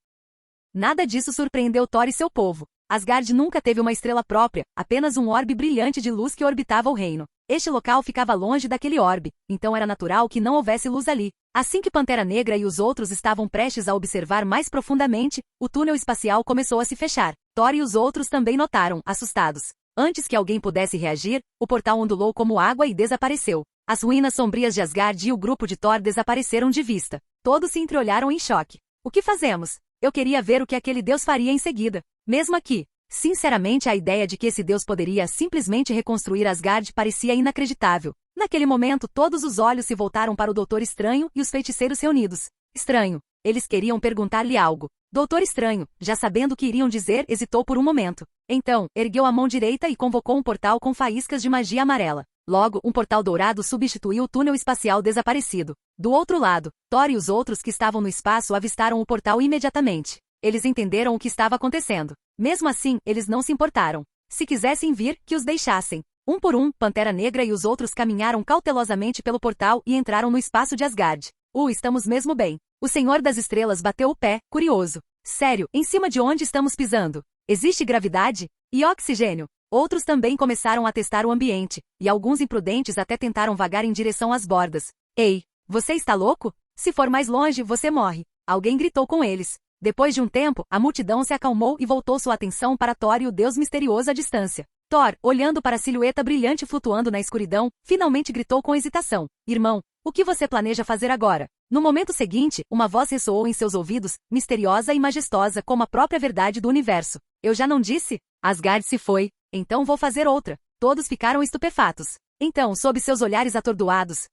[SPEAKER 2] Nada disso surpreendeu Thor e seu povo. Asgard nunca teve uma estrela própria, apenas um orbe brilhante de luz que orbitava o reino. Este local ficava longe daquele orbe, então era natural que não houvesse luz ali. Assim que Pantera Negra e os outros estavam prestes a observar mais profundamente, o túnel espacial começou a se fechar. Thor e os outros também notaram, assustados. Antes que alguém pudesse reagir, o portal ondulou como água e desapareceu. As ruínas sombrias de Asgard e o grupo de Thor desapareceram de vista. Todos se entreolharam em choque. O que fazemos? Eu queria ver o que aquele Deus faria em seguida. Mesmo aqui. Sinceramente, a ideia de que esse Deus poderia simplesmente reconstruir Asgard parecia inacreditável. Naquele momento, todos os olhos se voltaram para o Doutor Estranho e os feiticeiros reunidos. Estranho. Eles queriam perguntar-lhe algo. Doutor Estranho, já sabendo o que iriam dizer, hesitou por um momento. Então, ergueu a mão direita e convocou um portal com faíscas de magia amarela. Logo, um portal dourado substituiu o túnel espacial desaparecido. Do outro lado, Thor e os outros que estavam no espaço avistaram o portal imediatamente. Eles entenderam o que estava acontecendo. Mesmo assim, eles não se importaram. Se quisessem vir, que os deixassem. Um por um, Pantera Negra e os outros caminharam cautelosamente pelo portal e entraram no espaço de Asgard. Estamos mesmo bem. O Senhor das Estrelas bateu o pé, curioso. Sério, em cima de onde estamos pisando? Existe gravidade? E oxigênio? Outros também começaram a testar o ambiente, e alguns imprudentes até tentaram vagar em direção às bordas. Ei, você está louco? Se for mais longe, você morre. Alguém gritou com eles. Depois de um tempo, a multidão se acalmou e voltou sua atenção para Thor e o Deus misterioso à distância. Thor, olhando para a silhueta brilhante flutuando na escuridão, finalmente gritou com hesitação. Irmão, o que você planeja fazer agora? No momento seguinte, uma voz ressoou em seus ouvidos, misteriosa e majestosa como a própria verdade do universo. Eu já não disse? Asgard se foi. Então vou fazer outra. Todos ficaram estupefatos. Então, sob seus olhares atordoados.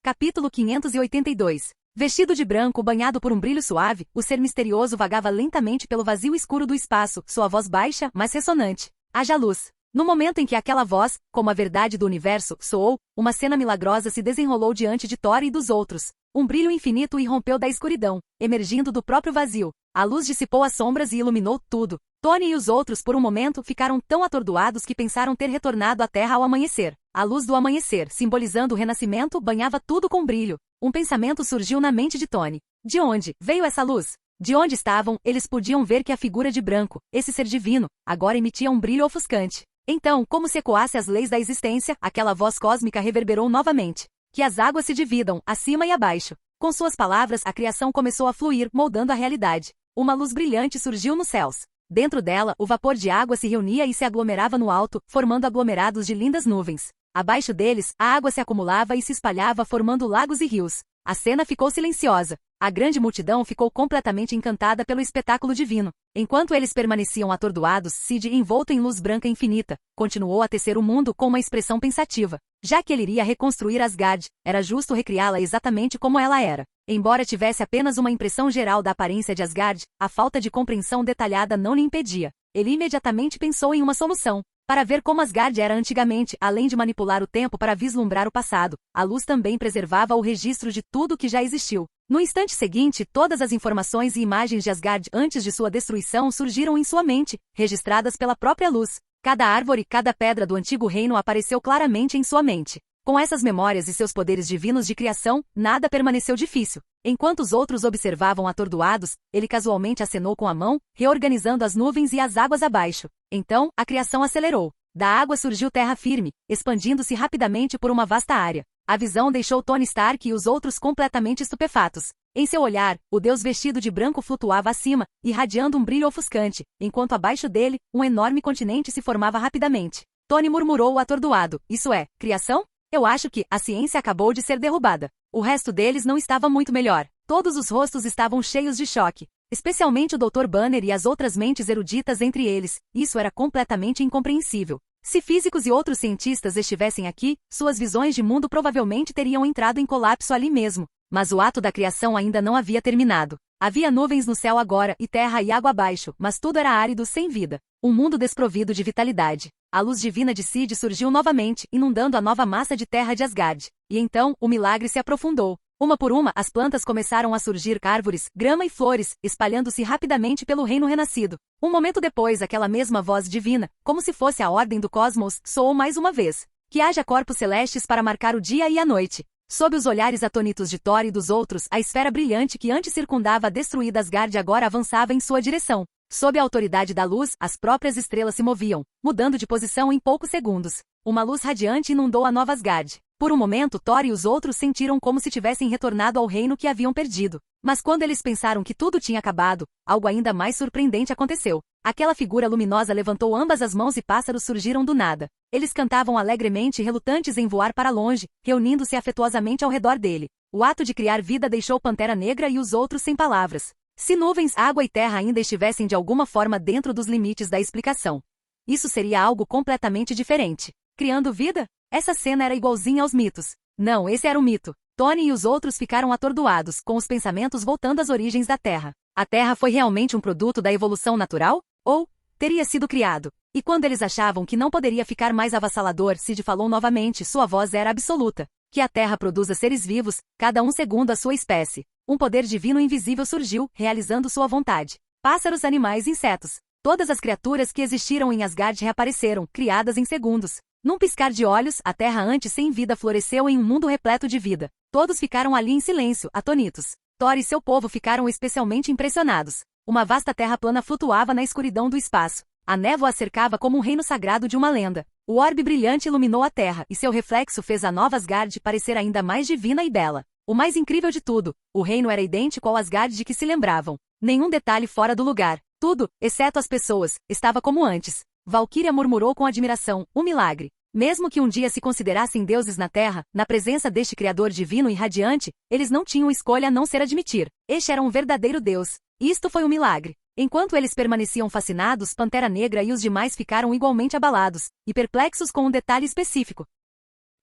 [SPEAKER 2] Capítulo 582. Vestido de branco banhado por um brilho suave, o ser misterioso vagava lentamente pelo vazio escuro do espaço, sua voz baixa, mas ressonante. Haja luz. No momento em que aquela voz, como a verdade do universo, soou, uma cena milagrosa se desenrolou diante de Thor e dos outros. Um brilho infinito irrompeu da escuridão, emergindo do próprio vazio. A luz dissipou as sombras e iluminou tudo. Tony e os outros por um momento ficaram tão atordoados que pensaram ter retornado à Terra ao amanhecer. A luz do amanhecer, simbolizando o renascimento, banhava tudo com brilho. Um pensamento surgiu na mente de Tony. De onde veio essa luz? De onde estavam, eles podiam ver que a figura de branco, esse ser divino, agora emitia um brilho ofuscante. Então, como se ecoasse as leis da existência, aquela voz cósmica reverberou novamente. Que as águas se dividam, acima e abaixo. Com suas palavras, a criação começou a fluir, moldando a realidade. Uma luz brilhante surgiu nos céus. Dentro dela, o vapor de água se reunia e se aglomerava no alto, formando aglomerados de lindas nuvens. Abaixo deles, a água se acumulava e se espalhava, formando lagos e rios. A cena ficou silenciosa. A grande multidão ficou completamente encantada pelo espetáculo divino. Enquanto eles permaneciam atordoados, Cid, envolto em luz branca infinita, continuou a tecer o mundo com uma expressão pensativa. Já que ele iria reconstruir Asgard, era justo recriá-la exatamente como ela era. Embora tivesse apenas uma impressão geral da aparência de Asgard, a falta de compreensão detalhada não lhe impedia. Ele imediatamente pensou em uma solução. Para ver como Asgard era antigamente, além de manipular o tempo para vislumbrar o passado, a luz também preservava o registro de tudo que já existiu. No instante seguinte, todas as informações e imagens de Asgard antes de sua destruição surgiram em sua mente, registradas pela própria luz. Cada árvore, cada pedra do antigo reino apareceu claramente em sua mente. Com essas memórias e seus poderes divinos de criação, nada permaneceu difícil. Enquanto os outros observavam atordoados, ele casualmente acenou com a mão, reorganizando as nuvens e as águas abaixo. Então, a criação acelerou. Da água surgiu terra firme, expandindo-se rapidamente por uma vasta área. A visão deixou Tony Stark e os outros completamente estupefatos. Em seu olhar, o deus vestido de branco flutuava acima, irradiando um brilho ofuscante, enquanto abaixo dele, um enorme continente se formava rapidamente. Tony murmurou atordoado, isso é, criação? Eu acho que a ciência acabou de ser derrubada. O resto deles não estava muito melhor. Todos os rostos estavam cheios de choque. Especialmente o Dr. Banner e as outras mentes eruditas entre eles. Isso era completamente incompreensível. Se físicos e outros cientistas estivessem aqui, suas visões de mundo provavelmente teriam entrado em colapso ali mesmo. Mas o ato da criação ainda não havia terminado. Havia nuvens no céu agora e terra e água abaixo, mas tudo era árido sem vida. Um mundo desprovido de vitalidade. A luz divina de Cid surgiu novamente, inundando a nova massa de terra de Asgard. E então, o milagre se aprofundou. Uma por uma, as plantas começaram a surgir árvores, grama e flores, espalhando-se rapidamente pelo reino renascido. Um momento depois, aquela mesma voz divina, como se fosse a ordem do cosmos, soou mais uma vez. Que haja corpos celestes para marcar o dia e a noite. Sob os olhares atônitos de Thor e dos outros, a esfera brilhante que antes circundava a destruída Asgard agora avançava em sua direção. Sob a autoridade da luz, as próprias estrelas se moviam, mudando de posição em poucos segundos. Uma luz radiante inundou a nova Asgard. Por um momento, Thor e os outros sentiram como se tivessem retornado ao reino que haviam perdido. Mas quando eles pensaram que tudo tinha acabado, algo ainda mais surpreendente aconteceu. Aquela figura luminosa levantou ambas as mãos e pássaros surgiram do nada. Eles cantavam alegremente, relutantes em voar para longe, reunindo-se afetuosamente ao redor dele. O ato de criar vida deixou Pantera Negra e os outros sem palavras. Se nuvens, água e terra ainda estivessem de alguma forma dentro dos limites da explicação, isso seria algo completamente diferente. Criando vida? Essa cena era igualzinha aos mitos. Não, esse era o mito. Tony e os outros ficaram atordoados, com os pensamentos voltando às origens da Terra. A Terra foi realmente um produto da evolução natural? Ou teria sido criado? E quando eles achavam que não poderia ficar mais avassalador, Cid falou novamente, sua voz era absoluta. Que a Terra produza seres vivos, cada um segundo a sua espécie. Um poder divino invisível surgiu, realizando sua vontade. Pássaros, animais, insetos. Todas as criaturas que existiram em Asgard reapareceram, criadas em segundos. Num piscar de olhos, a terra antes sem vida floresceu em um mundo repleto de vida. Todos ficaram ali em silêncio, atônitos. Thor e seu povo ficaram especialmente impressionados. Uma vasta terra plana flutuava na escuridão do espaço. A névoa a cercava como um reino sagrado de uma lenda. O orbe brilhante iluminou a terra, e seu reflexo fez a nova Asgard parecer ainda mais divina e bela. O mais incrível de tudo, o reino era idêntico ao Asgard de que se lembravam. Nenhum detalhe fora do lugar. Tudo, exceto as pessoas, estava como antes. Valquíria murmurou com admiração, um milagre. Mesmo que um dia se considerassem deuses na Terra, na presença deste Criador divino e radiante, eles não tinham escolha a não ser admitir. Este era um verdadeiro Deus. Isto foi um milagre. Enquanto eles permaneciam fascinados, Pantera Negra e os demais ficaram igualmente abalados, e perplexos com um detalhe específico.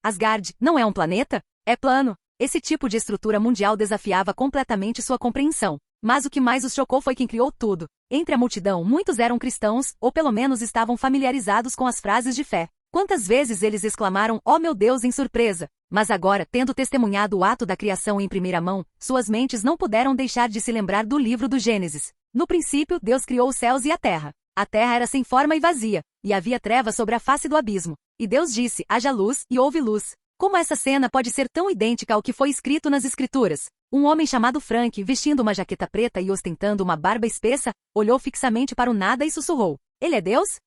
[SPEAKER 2] Asgard não é um planeta? É plano. Esse tipo de estrutura mundial desafiava completamente sua compreensão. Mas o que mais os chocou foi quem criou tudo. Entre a multidão, muitos eram cristãos, ou pelo menos estavam familiarizados com as frases de fé. Quantas vezes eles exclamaram, "Oh meu Deus", em surpresa. Mas agora, tendo testemunhado o ato da criação em primeira mão, suas mentes não puderam deixar de se lembrar do livro do Gênesis. No princípio, Deus criou os céus e a terra. A terra era sem forma e vazia, e havia trevas sobre a face do abismo. E Deus disse, haja luz, e houve luz. Como essa cena pode ser tão idêntica ao que foi escrito nas Escrituras? Um homem chamado Frank, vestindo uma jaqueta preta e ostentando uma barba espessa, olhou fixamente para o nada e sussurrou, "Ele é Deus?"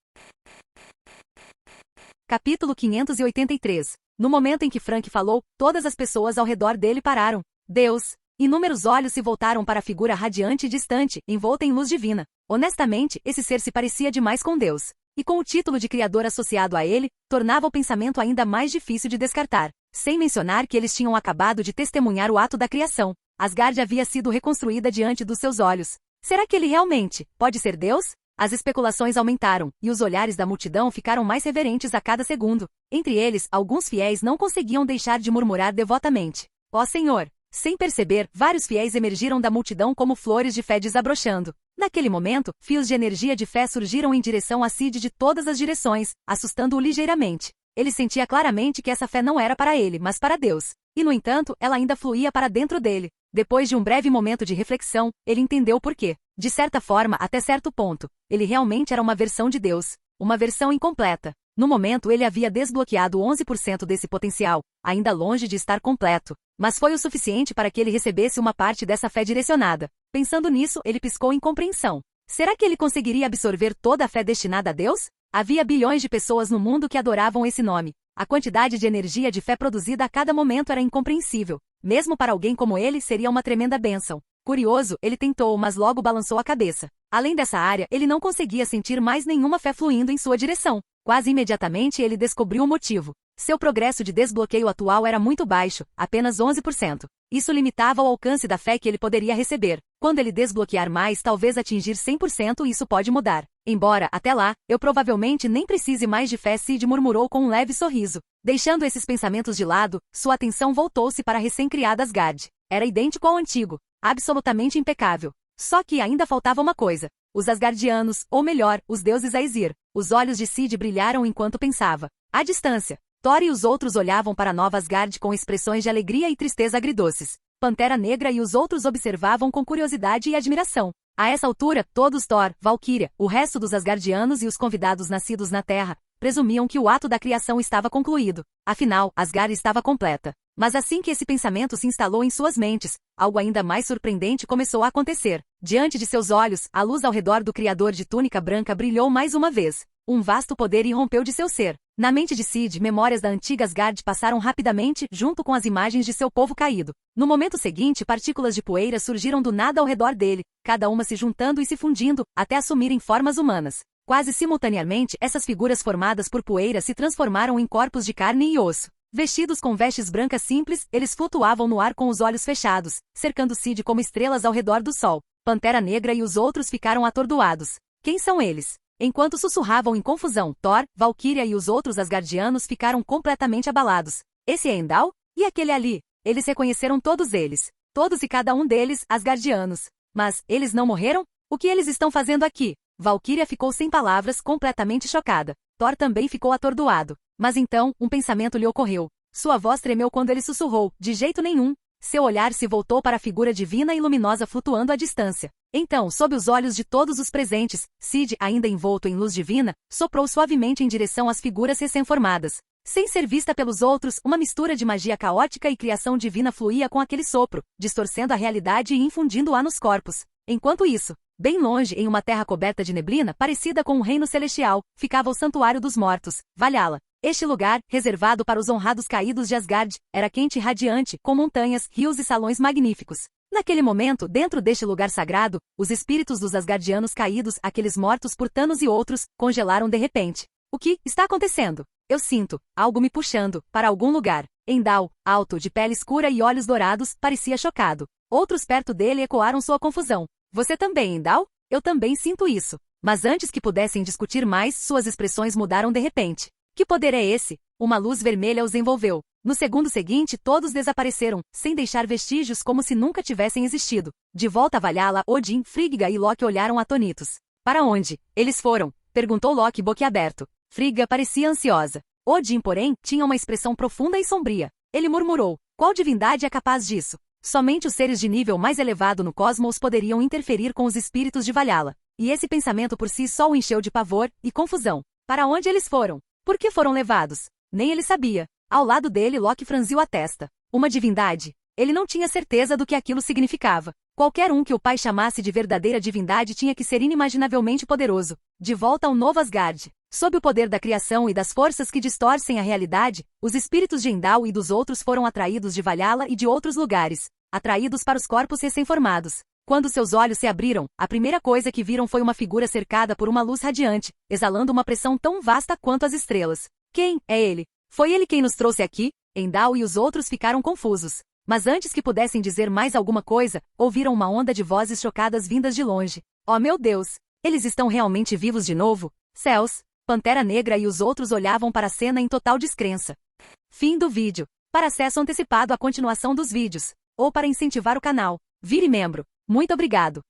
[SPEAKER 2] Capítulo 583. No momento em que Frank falou, todas as pessoas ao redor dele pararam. Deus! Inúmeros olhos se voltaram para a figura radiante e distante, envolta em luz divina. Honestamente, esse ser se parecia demais com Deus. E com o título de Criador associado a ele, tornava o pensamento ainda mais difícil de descartar. Sem mencionar que eles tinham acabado de testemunhar o ato da criação. Asgard havia sido reconstruída diante dos seus olhos. Será que ele realmente pode ser Deus? As especulações aumentaram, e os olhares da multidão ficaram mais reverentes a cada segundo. Entre eles, alguns fiéis não conseguiam deixar de murmurar devotamente. Ó Senhor! Sem perceber, vários fiéis emergiram da multidão como flores de fé desabrochando. Naquele momento, fios de energia de fé surgiram em direção a Cid de todas as direções, assustando-o ligeiramente. Ele sentia claramente que essa fé não era para ele, mas para Deus. E, no entanto, ela ainda fluía para dentro dele. Depois de um breve momento de reflexão, ele entendeu por quê. De certa forma, até certo ponto, ele realmente era uma versão de Deus. uma versão incompleta. No momento ele havia desbloqueado 11% desse potencial, ainda longe de estar completo. Mas foi o suficiente para que ele recebesse uma parte dessa fé direcionada. Pensando nisso, ele piscou em compreensão. Será que ele conseguiria absorver toda a fé destinada a Deus? Havia bilhões de pessoas no mundo que adoravam esse nome. A quantidade de energia de fé produzida a cada momento era incompreensível. Mesmo para alguém como ele, seria uma tremenda bênção. Curioso, ele tentou, mas logo balançou a cabeça. Além dessa área, ele não conseguia sentir mais nenhuma fé fluindo em sua direção. Quase imediatamente ele descobriu o motivo. Seu progresso de desbloqueio atual era muito baixo, apenas 11%. Isso limitava o alcance da fé que ele poderia receber. Quando ele desbloquear mais, talvez atingir 100%, isso pode mudar. Embora, até lá, eu provavelmente nem precise mais de fé, Sid murmurou com um leve sorriso. Deixando esses pensamentos de lado, sua atenção voltou-se para a recém-criada Asgard. Era idêntico ao antigo, absolutamente impecável. Só que ainda faltava uma coisa. Os Asgardianos, ou melhor, os deuses Aesir. Os olhos de Sid brilharam enquanto pensava. À distância, Thor e os outros olhavam para Nova Asgard com expressões de alegria e tristeza agridoces. Pantera Negra e os outros observavam com curiosidade e admiração. A essa altura, todos Thor, Valkyria, o resto dos Asgardianos e os convidados nascidos na Terra, presumiam que o ato da criação estava concluído. Afinal, Asgard estava completa. Mas assim que esse pensamento se instalou em suas mentes, algo ainda mais surpreendente começou a acontecer. Diante de seus olhos, a luz ao redor do Criador de túnica branca brilhou mais uma vez. Um vasto poder irrompeu de seu ser. Na mente de Sid, memórias da antiga Asgard passaram rapidamente, junto com as imagens de seu povo caído. No momento seguinte, partículas de poeira surgiram do nada ao redor dele, cada uma se juntando e se fundindo, até assumirem formas humanas. Quase simultaneamente, essas figuras formadas por poeira se transformaram em corpos de carne e osso. Vestidos com vestes brancas simples, eles flutuavam no ar com os olhos fechados, cercando Sid como estrelas ao redor do sol. Pantera Negra e os outros ficaram atordoados. Quem são eles? Enquanto sussurravam em confusão, Thor, Valkyria e os outros Asgardianos ficaram completamente abalados. Esse é Heimdall? E aquele ali? Eles reconheceram todos eles. Todos e cada um deles, Asgardianos. Mas, eles não morreram? O que eles estão fazendo aqui? Valkyria ficou sem palavras, completamente chocada. Thor também ficou atordoado. Mas então, um pensamento lhe ocorreu. Sua voz tremeu quando ele sussurrou, de jeito nenhum. Seu olhar se voltou para a figura divina e luminosa flutuando à distância. Então, sob os olhos de todos os presentes, Sid, ainda envolto em luz divina, soprou suavemente em direção às figuras recém-formadas. Sem ser vista pelos outros, uma mistura de magia caótica e criação divina fluía com aquele sopro, distorcendo a realidade e infundindo-a nos corpos. Enquanto isso, bem longe, em uma terra coberta de neblina, parecida com um reino celestial, ficava o Santuário dos Mortos, Valhalla. Este lugar, reservado para os honrados caídos de Asgard, era quente e radiante, com montanhas, rios e salões magníficos. Naquele momento, dentro deste lugar sagrado, os espíritos dos Asgardianos caídos, aqueles mortos por Thanos e outros, congelaram de repente. O que está acontecendo? Eu sinto algo me puxando para algum lugar. Heimdall, alto, de pele escura e olhos dourados, parecia chocado. Outros perto dele ecoaram sua confusão. Você também, Heimdall? Eu também sinto isso. Mas antes que pudessem discutir mais, suas expressões mudaram de repente. Que poder é esse? Uma luz vermelha os envolveu. No segundo seguinte, todos desapareceram, sem deixar vestígios como se nunca tivessem existido. De volta a Valhalla, Odin, Frigga e Loki olharam atonitos. Para onde eles foram? Perguntou Loki boquiaberto. Frigga parecia ansiosa. Odin, porém, tinha uma expressão profunda e sombria. Ele murmurou. Qual divindade é capaz disso? Somente os seres de nível mais elevado no cosmos poderiam interferir com os espíritos de Valhalla. E esse pensamento por si só o encheu de pavor e confusão. Para onde eles foram? Por que foram levados? Nem ele sabia. Ao lado dele, Loki franziu a testa. Uma divindade? Ele não tinha certeza do que aquilo significava. Qualquer um que o pai chamasse de verdadeira divindade tinha que ser inimaginavelmente poderoso. De volta ao novo Asgard. Sob o poder da criação e das forças que distorcem a realidade, os espíritos de Heimdall e dos outros foram atraídos de Valhalla e de outros lugares. Atraídos para os corpos recém-formados. Quando seus olhos se abriram, a primeira coisa que viram foi uma figura cercada por uma luz radiante, exalando uma pressão tão vasta quanto as estrelas. Quem é ele? Foi ele quem nos trouxe aqui? Heimdall e os outros ficaram confusos. Mas antes que pudessem dizer mais alguma coisa, ouviram uma onda de vozes chocadas vindas de longe. Oh meu Deus! Eles estão realmente vivos de novo? Céus! Pantera Negra e os outros olhavam para a cena em total descrença. Fim do vídeo. Para acesso antecipado à continuação dos vídeos, ou para incentivar o canal, vire membro. Muito obrigado!